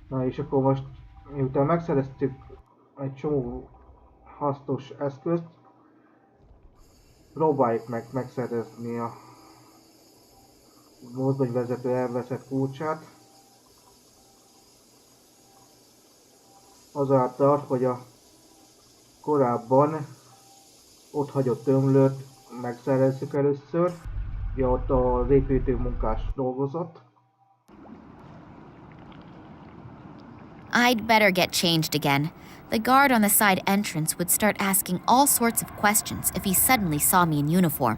Na és akkor most, miután megszereztük egy csomó hasznos eszközt, próbáljuk meg megszerezni a mozdonyvezető elveszett kulcsát. Azáltal, hogy a korábban ott hagyott ömlőt megszerezzük először. Ugye ott az építőmunkás dolgozott. I'd better get changed again. The guard on the side entrance would start asking all sorts of questions if he suddenly saw me in uniform.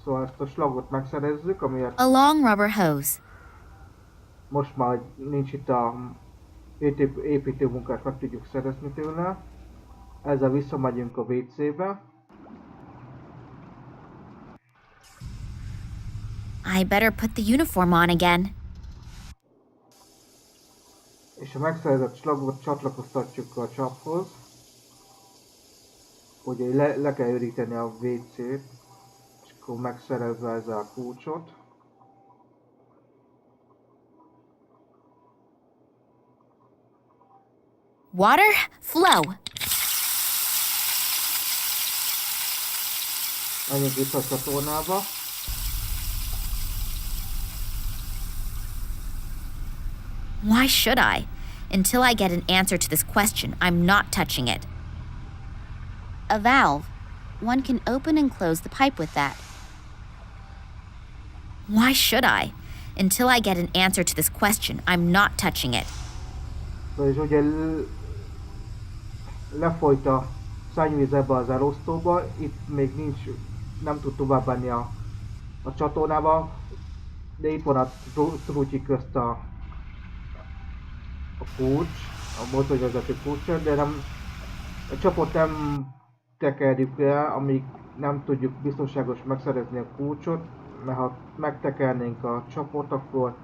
Szóval ezt a slagot megszerezzük, amiért A long rubber hose. most már nincs itt a építőmunkát, meg tudjuk szerezni tőle. Ezzel visszamegyünk a WC-be. I better put the uniform on again. És a megszerzett slagot csatlakoztatjuk a csaphoz. Ugye le kell öríteni a WC-t, és akkor megszerezve ezzel a kulcsot. Water, flow. Menjünk vissza a csatornába. Why should I? Until I get an answer to this question, I'm not touching it. A valve. One can open and close the pipe with that. Why should I? Until I get an answer to this question, I'm not touching it. És ugye lefolyt a szennyvíz ebbe az elosztóba, itt még nincs, nem tud tovább menni a csatornába, de itt van a trutyi közt a kulcs, a motorvezető kulcsa, de nem, a csapot nem tekerjük el, amíg nem tudjuk biztonságos megszerezni a kulcsot, mert ha megtekernénk a csapot, akkor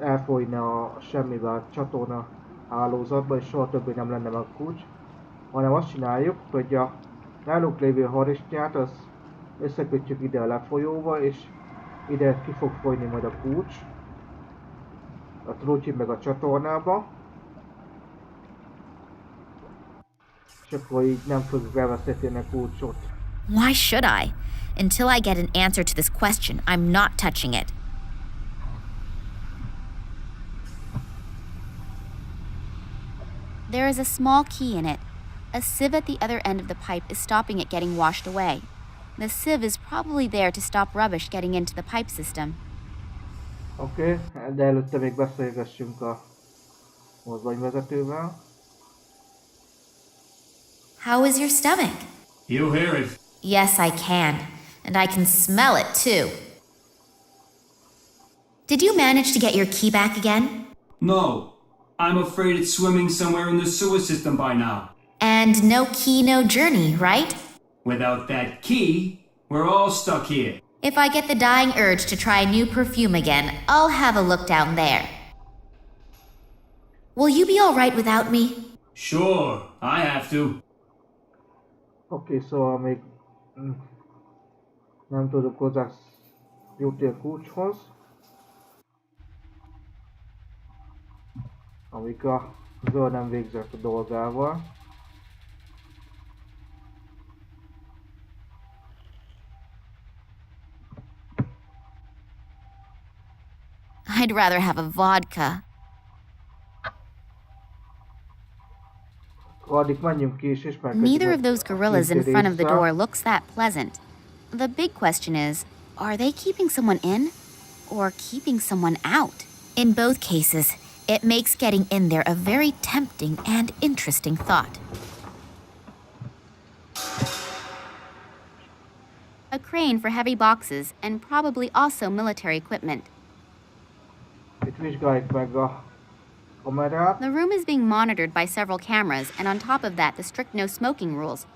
elfolyna a semmivel a csatorna hálózatba, és soha többé nem lenne meg a kulcs, hanem azt csináljuk, hogy a nálunk lévő haristját az összekötjük ide a lefolyóba, és ide ki fog folyni majd a kulcs, a trutyi meg a csatornába, és akkor így nem fogjuk elveszíteni a kulcsot. Why should I? Until I get an answer to this question, I'm not touching it. There is a small key in it. A sieve at the other end of the pipe is stopping it getting washed away. The sieve is probably there to stop rubbish getting into the pipe system. Oké, de előtte még beszélgessünk a mozdonyvezetővel. How is your stomach? You hear it. Yes, I can. And I can smell it, too. Did you manage to get your key back again? No. I'm afraid it's swimming somewhere in the sewer system by now. And no key, no journey, right? Without that key, we're all stuck here. If I get the dying urge to try a new perfume again, I'll have a look down there. Will you be all right without me? Sure, I have to. Oké, szóval még nem tudok hozzá jutni a kulcshoz. Amíg a zöld nem végzett a dolgával. I'd rather have a vodka. Addig menjünk ki és ismerkedjük. Neither of those gorillas in front of the door looks that pleasant. The big question is, are they keeping someone in or keeping someone out? In both cases, it makes getting in there a very tempting and interesting thought. crane for heavy boxes and probably also military equipment. Itt vizsgáljuk meg a kamerát. The room is being monitored by several cameras, and on top of that, the strict no smoking rules.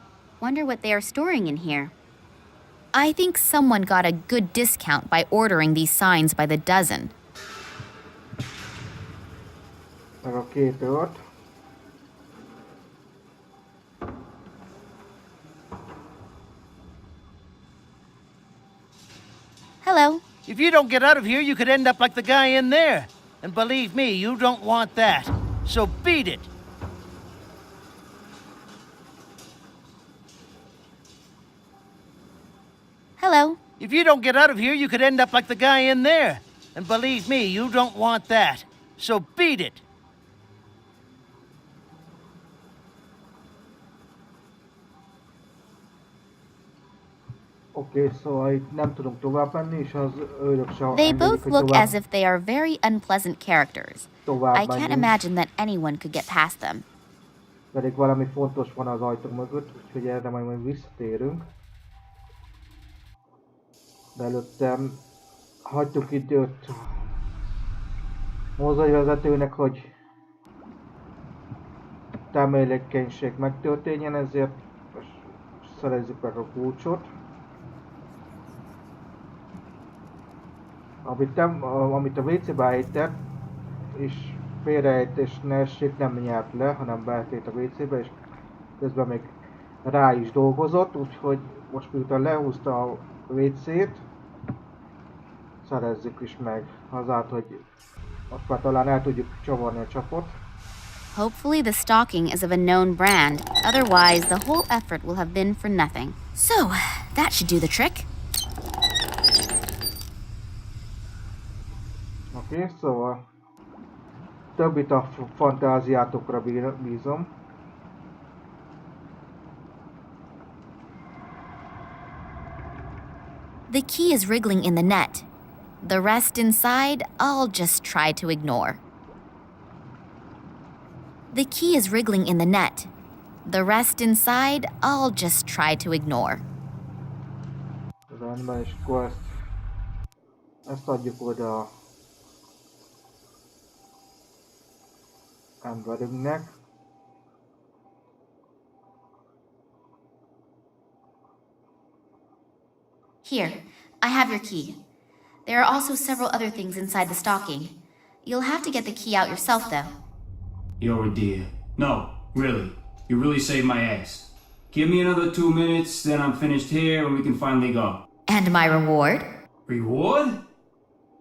Wonder what they are storing in here. I think someone got a good discount by ordering these signs by the dozen. Meg a két őrt. Hello. If you don't get out of here, you could end up like the guy in there. And believe me, you don't want that. So beat it. Hello. If you don't get out of here, you could end up like the guy in there. And believe me, you don't want that. So beat it. Oké, szóval itt nem tudunk tovább menni, és az őrök se They engedik, both hogy look tovább, as if they are very unpleasant characters. tovább I can't menjünk. imagine that anyone could get past them. Pedig valami fontos van az ajtó mögött, úgyhogy erre majd visszatérünk. De előtte hagytuk időt mozdonyvezetőnek, hogy termelékenység megtörténjen, ezért szerezzük meg a kulcsot. Amit a WC-be ejtett, és félreejtés ne essék, nem nyert le, hanem beejtett a WC-be, és közben még rá is dolgozott, úgyhogy most miután lehúzta a WC-t, szerezzük is meg azáltal, hogy most már talán el tudjuk csavarni a csapot. Hopefully the stocking is of a known brand, otherwise the whole effort will have been for nothing. So, that should do the trick. Oké, szóval többit a fantáziátokra bízom. The key is wriggling in the net. The rest inside, I'll just try to ignore. The key is wriggling in the net. The rest inside, I'll just try to ignore. Rendben, és akkor ezt adjuk oda a emberünknek. Here, I have your key. There are also several other things inside the stocking. You'll have to get the key out yourself, though. You're a dear. No, really. You really saved my ass. Give me another 2 minutes, then I'm finished here and we can finally go. And my reward? Reward?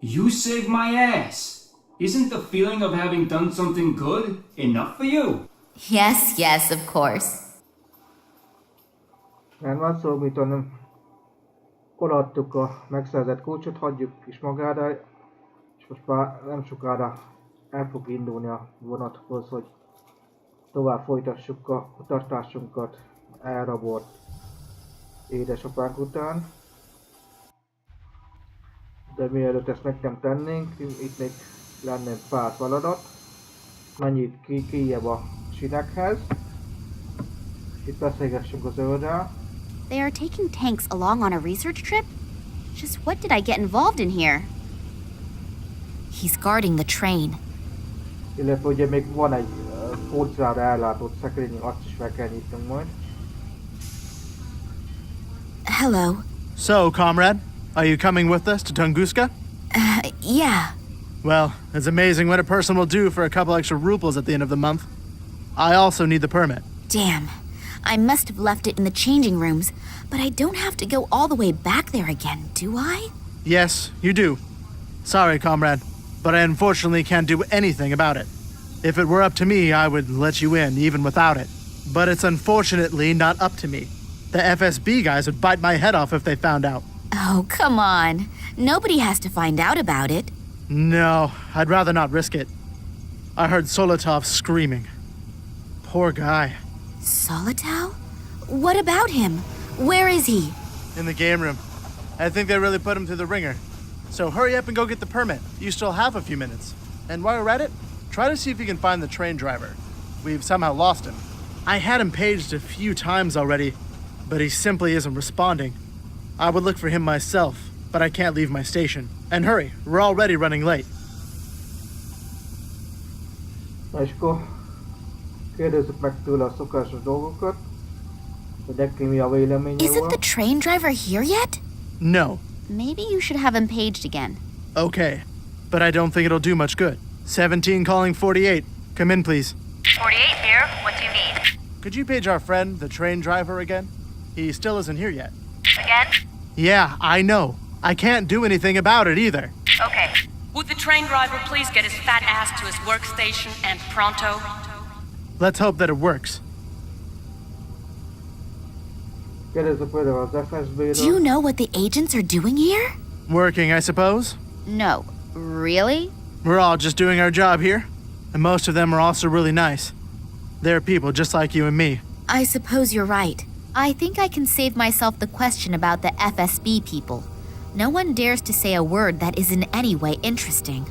You saved my ass. Isn't the feeling of having done something good enough for you? Yes, of course. Rendben, szóval miután odaadtuk a megszerzett kulcsot, hagyjuk is magára, és most már nem sokára el fog indulni a vonathoz, hogy tovább folytassuk a kutatásunkat elrabolt édesapánk után. De mielőtt ezt meg nem tennénk, itt még lenne pár feladat. Menjünk kijebb a sinekhez. Itt beszélgessünk az őrrel. They are taking tanks along on a research trip? Just what did I get involved in here? He's guarding the train. Illetve ugye még van egy fócára ellátott szekrényünk, azt is fel kell nyitnunk majd. Hello. So, comrade, are you coming with us to Tunguska? Yeah. Well, it's amazing what a person will do for a couple extra rubles at the end of the month. I also need the permit. Damn. I must have left it in the changing rooms, but I don't have to go all the way back there again, do I? Yes, you do. Sorry, comrade, but I unfortunately can't do anything about it. If it were up to me, I would let you in, even without it. But it's unfortunately not up to me. The FSB guys would bite my head off if they found out. Oh, come on. Nobody has to find out about it. No, I'd rather not risk it. I heard Solotov screaming. Poor guy. Solitow? What about him? Where is he? In the game room. I think they really put him through the ringer. So hurry up and go get the permit. You still have a few minutes. And while you're at it, try to see if you can find the train driver. We've somehow lost him. I had him paged a few times already, but he simply isn't responding. I would look for him myself, but I can't leave my station. And hurry, we're already running late. Na és akkor kérdezzük meg tőle a szokásos dolgokat, hogy neki mi a véleménye Isn't róla. the train driver here yet? No. Maybe you should have him paged again. Okay, but I don't think it'll do much good. 17 calling 48. Come in, please. 48 here. What do you need? Could you page our friend, the train driver, again? He still isn't here yet. Again? Yeah, I know. I can't do anything about it either. Okay. Would the train driver please get his fat ass to his workstation and pronto? Let's hope that it works. Kérdezzük például az FSB-ről. Do you know what the agents are doing here? Working, I suppose? No. Really? We're all just doing our job here. And most of them are also really nice. They're people just like you and me. I suppose you're right. I think I can save myself the question about the FSB people. No one dares to say a word that is in any way interesting.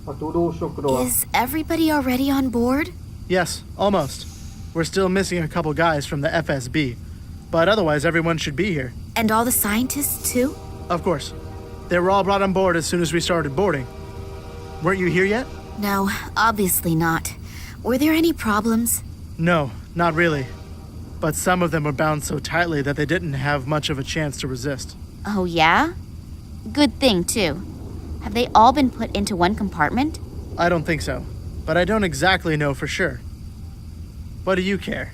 A tudósokról. Is everybody already on board? Yes, almost. We're still missing a couple guys from the FSB. But otherwise, everyone should be here. And all the scientists, too? Of course. They were all brought on board as soon as we started boarding. Weren't you here yet? No, obviously not. Were there any problems? No, not really. But some of them were bound so tightly that they didn't have much of a chance to resist. Oh, yeah? Good thing, too. Have they all been put into one compartment? I don't think so. But I don't exactly know for sure. What do you care?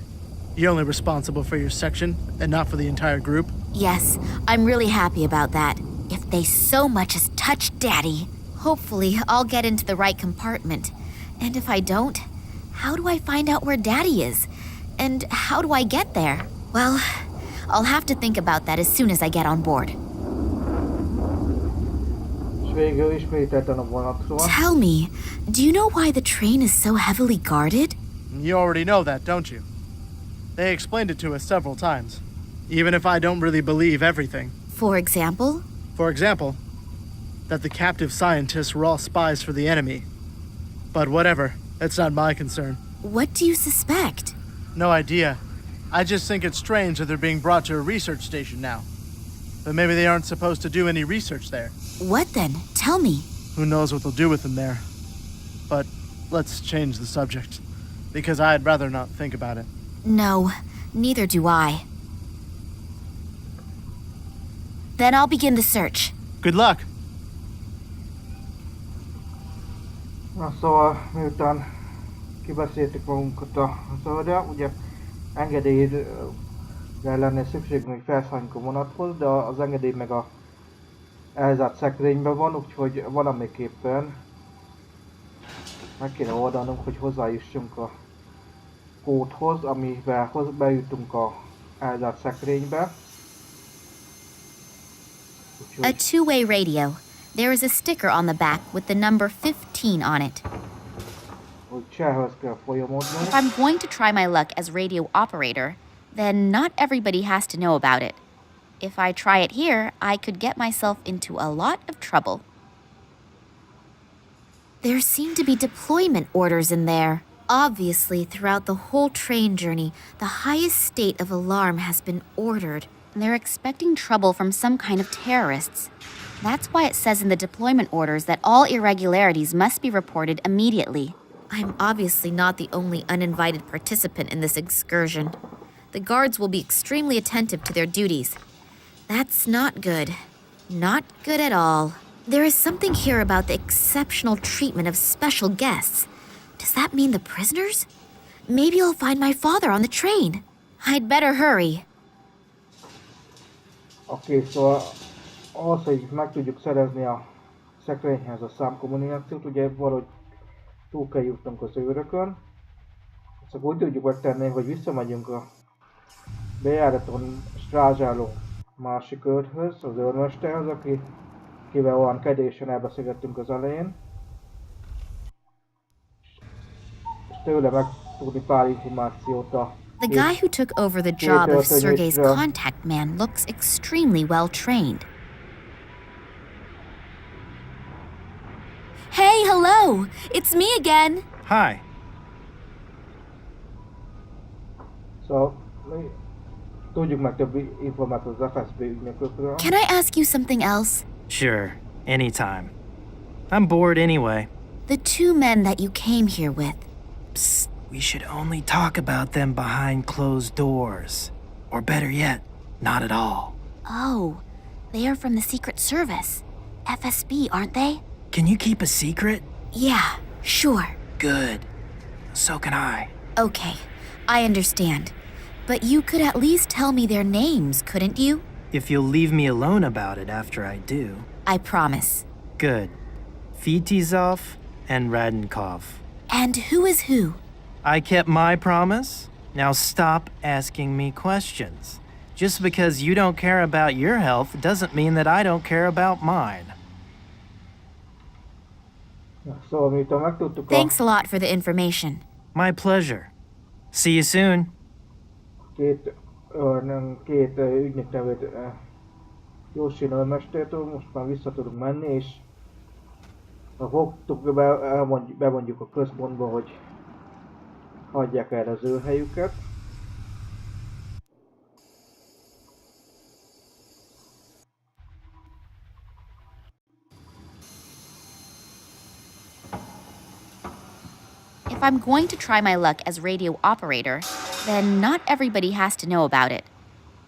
You're only responsible for your section and not for the entire group? Yes, I'm really happy about that. If they so much as touch Daddy, hopefully I'll get into the right compartment. And if I don't, how do I find out where Daddy is? And how do I get there? Well, I'll have to think about that as soon as I get on board. És végül ismételten a vonatról. Tell me, do you know why the train is so heavily guarded? You already know that, don't you? They explained it to us several times, even if I don't really believe everything. For example? For example, that the captive scientists were all spies for the enemy. But whatever, it's not my concern. What do you suspect? No idea. I just think it's strange that they're being brought to a research station now. But maybe they aren't supposed to do any research there. What then? Tell me. Who knows what they'll do with them there. But let's change the subject, because I'd rather not think about it. No, neither do I. Then I'll begin the search. Good luck. Na szóval, miután kibeszéltük magunkat a zöldre, ugye engedélyre lenne szükségünk, hogy felszálljunk a vonathoz, de az engedély meg a elzárt szekrényben van, úgyhogy valamiképpen meg kéne oldanunk, hogy hozzájussunk a kódhoz, amivel bejutunk a elzárt szekrénybe. A two-way radio. There is a sticker on the back with the number 15 on it. Úgy csehez kell folyamodnunk. If I'm going to try my luck as radio operator, then not everybody has to know about it. If I try it here, I could get myself into a lot of trouble. There seem to be deployment orders in there. Obviously, throughout the whole train journey, the highest state of alarm has been ordered. They're expecting trouble from some kind of terrorists. That's why it says in the deployment orders that all irregularities must be reported immediately. I'm obviously not the only uninvited participant in this excursion. The guards will be extremely attentive to their duties. That's not good. Not good at all. There is something here about the exceptional treatment of special guests. Does that mean the prisoners? Maybe I'll find my father on the train. I'd better hurry. Oké, szóval ahhoz, hogy meg tudjuk szerezni a szekrényhez a számkommunikációt, ugye valahogy túl kell jutnunk az őrökön. Csak úgy tudjuk megtenni, hogy visszamegyünk a bejáraton strázsáló másik őrhöz, az őrmesterhez, akivel olyan kedésen elbeszélgettünk az elején. És tőle meg tudni pár információt a The guy who took over the job of Sergei's contact man looks extremely well trained. Hey, hello! It's me again! Hi. Szóval mi Tudjuk meg több információt az FSB ügynökökről. Can I ask you something else? Sure, anytime. I'm bored anyway. The two men that you came here with. Psst, we should only talk about them behind closed doors. Or better yet, not at all. Oh, they are from the Secret Service. FSB, aren't they? Can you keep a secret? Yeah, sure. Good. So can I. Okay, I understand. But you could at least tell me their names, couldn't you? If you'll leave me alone about it after I do. I promise. Good. Fitizov and Radenkov. And who is who? I kept my promise. Now stop asking me questions. Just because you don't care about your health doesn't mean that I don't care about mine. Szóval miután megtudtuk Thanks a lot for the information. My pleasure. See you soon. két ügynök nevét Yoshi nagymestertől, most már vissza tudunk menni, és fogtuk, bemondjuk a központba, hogy hagyják el az ő helyüket. If I'm going to try my luck as radio operator, then not everybody has to know about it.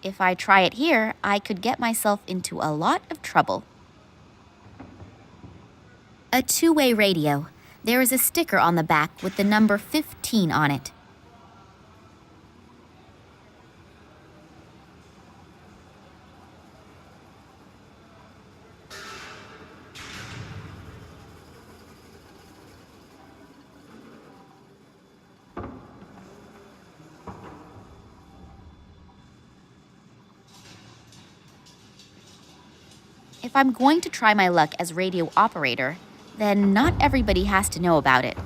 If I try it here, I could get myself into a lot of trouble. A two-way radio. There is a sticker on the back with the number 15 on it. If I'm going to try my luck as radio operator, then not everybody has to know about it.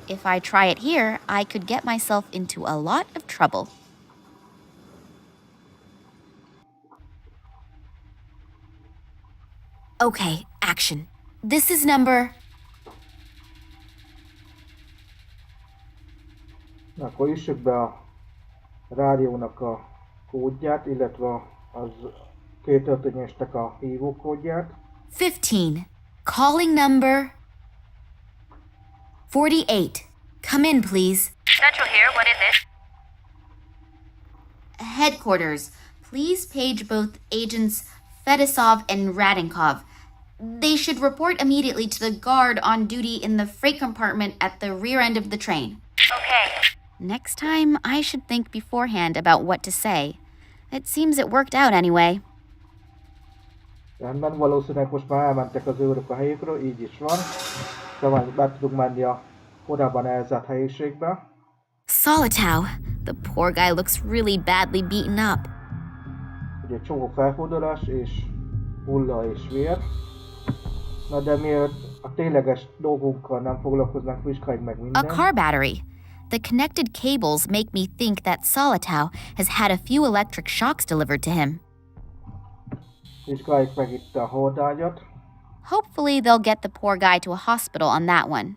If I try it here, I could get myself into a lot of trouble. Okay, action. This is number... Akkor üssük be a rádiónak a kódját, illetve az két történéstek a hívókódját. 15. Calling number 48. Come in, please. Central here, what is it? Headquarters. Please page both agents Fedosov and Radenkov. They should report immediately to the guard on duty in the freight compartment at the rear end of the train. Okay. Next time, I should think beforehand about what to say. It seems it worked out anyway. Rendben, valószínűleg most már elmentek az őrök a helyükről, így is van. Szóval be tudunk menni a korábban elzárt helyiségbe. Solitow, the poor guy looks really badly beaten up. Ugye csomó felfordulás és hulla és vér. Na de miért a tényleges dolgunkkal nem foglalkoznak, vizsgáljuk meg A mindent. car battery. The connected cables make me think that Solitow has had a few electric shocks delivered to him. Vizsgáljuk meg itt a hordágyat. Hopefully they'll get the poor guy to a hospital on that one.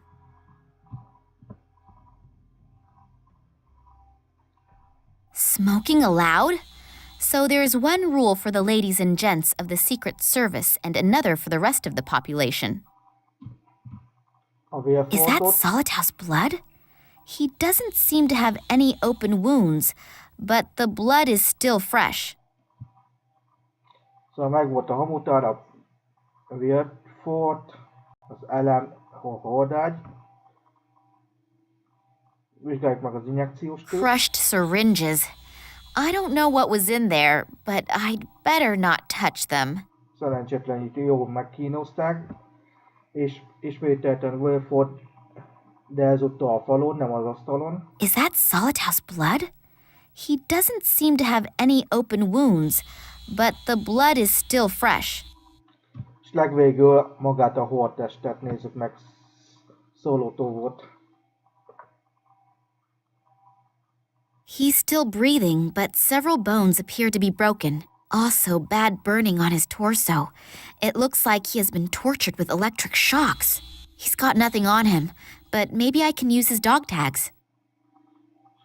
Smoking allowed? So there's one rule for the ladies and gents of the Secret Service and another for the rest of the population. Is that Solitow's blood? He doesn't seem to have any open wounds, but the blood is still fresh. Szóval megvolt a hamutár, a vérfort, az elem, a hordágy. Vizsgáljuk meg az injekciós tűt. Crushed syringes. I don't know what was in there, but I'd better not touch them. Szerencsétlenül jól megkínozták, és ismételten vérfort, de ezúttal a falon, nem az asztalon. Is that Solitow's blood? He doesn't seem to have any open wounds, but the blood is still fresh. És legvégül magát a holttestet nézzük meg, szólótó volt. He's still breathing, but several bones appear to be broken. Also, bad burning on his torso. It looks like he has been tortured with electric shocks. He's got nothing on him, but maybe I can use his dog tags.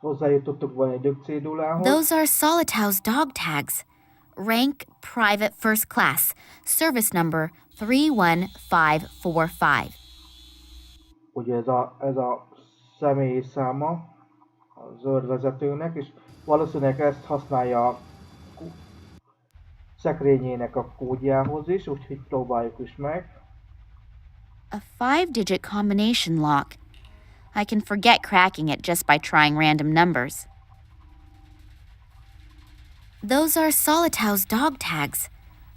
hozzájutottuk volna egy dögcédulához. Those are Solitau's dog tags. Rank Private First Class. Service number 31545. Ugye ez a személyi száma a zöld vezetőnek, és valószínűleg ezt használja a szekrényének a kódjához is, úgyhogy próbáljuk is meg. A 5-digit combination lock. I can forget cracking it just by trying random numbers. Those are Solitau's dog tags.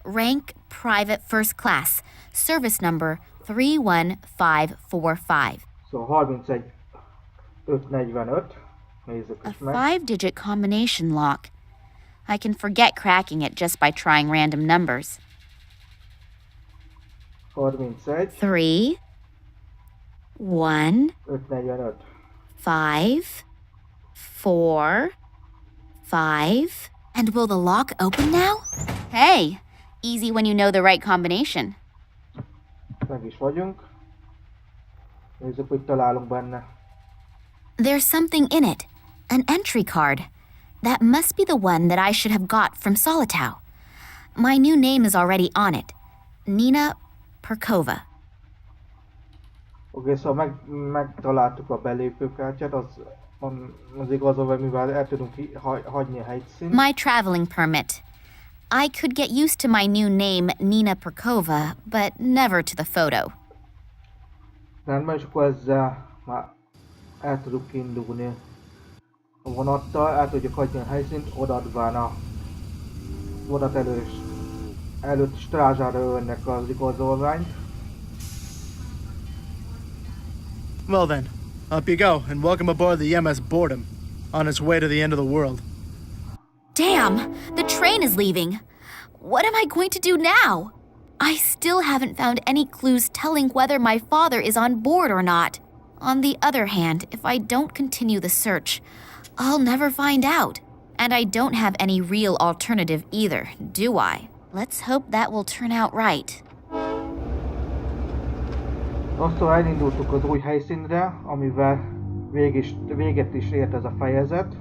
Rank Private First Class. Service number 31545. Szóval 31545. Nézzük A is meg. 5-digit combination lock. I can forget cracking it just by trying random numbers. 31 3, 1, 545. 5, 4, 5. And will the lock open now? Hey, easy when you know the right combination. Meg is vagyunk. Nézzük, hogy találunk benne. There's something in it. An entry card. That must be the one that I should have got from Solitau. My new name is already on it. Nina Perkova. Oké, szóval megtaláltuk a belépőkártyát, az igazolva, mivel el tudunk hagyni a helyszínt. My traveling permit. I could get used to my new name, Nina Perkova, but never to the photo. Rendben, és akkor ezzel már el tudunk indulni a vonattal, el tudjuk hagyni a helyszínt, odaadván a vonat előtt strázsára önnek az igazolványt. Well then, up you go, and welcome aboard the MS Boredom, on its way to the end of the world. Damn! The train is leaving! What am I going to do now? I still haven't found any clues telling whether my father is on board or not. On the other hand, if I don't continue the search, I'll never find out. And I don't have any real alternative either, do I? Let's hope that will turn out right. Aztán elindultuk az új helyszínre, amivel véget is ért ez a fejezet.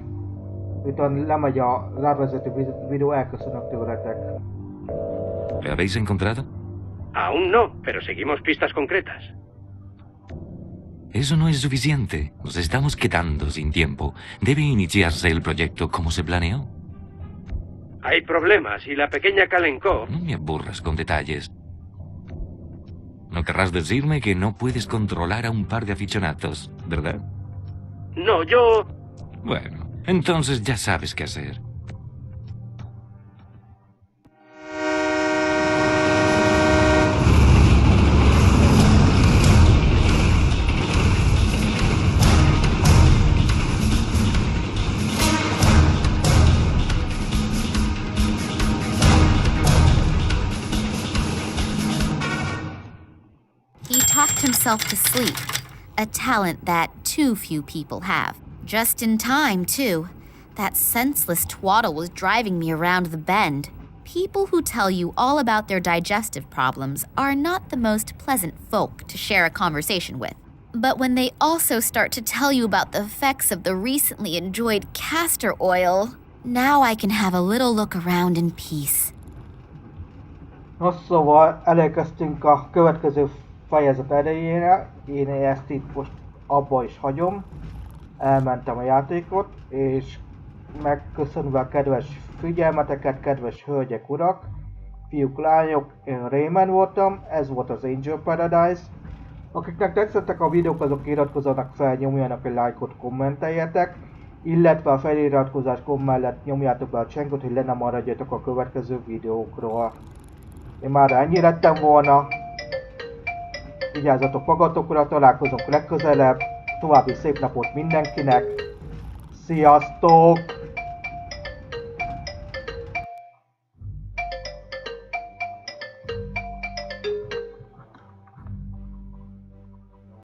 Miután lemegy a rávezető videó, elköszönök tőletek. ¿Le habéis encontrado? Aún no, pero seguimos pistas concretas. Eso no es suficiente. Nos estamos quedando sin tiempo. Debe iniciarse el proyecto como se planeó. Hay problemas y la pequeña Kalenkov... No me aburras con detalles. No querrás decirme que no puedes controlar a un par de aficionados, ¿verdad? No, yo... Bueno, entonces ya sabes qué hacer. He talked himself to sleep, a talent that too few people have. Just in time, too. That senseless twaddle was driving me around the bend. People who tell you all about their digestive problems are not the most pleasant folk to share a conversation with. But when they also start to tell you about the effects of the recently enjoyed castor oil, now I can have a little look around in peace. Nos, szóval elérkeztünk a következő fejezet elejére, én ezt itt most abba is hagyom, elmentem a játékot, és megköszönve a kedves figyelmeteket, kedves hölgyek, urak, fiúk, lányok, én Révén voltam, ez volt az Angel Paradise. Akiknek tetszettek a videók, azok iratkozzanak fel, nyomjanak egy lájkot, kommenteljetek, illetve a feliratkozás gomb mellett nyomjátok be a csengőt, hogy le nem maradjatok a következő videókról. Én már ennyi lettem volna. Vigyázzatok magatokra, találkozunk legközelebb. További szép napot mindenkinek. Sziasztok!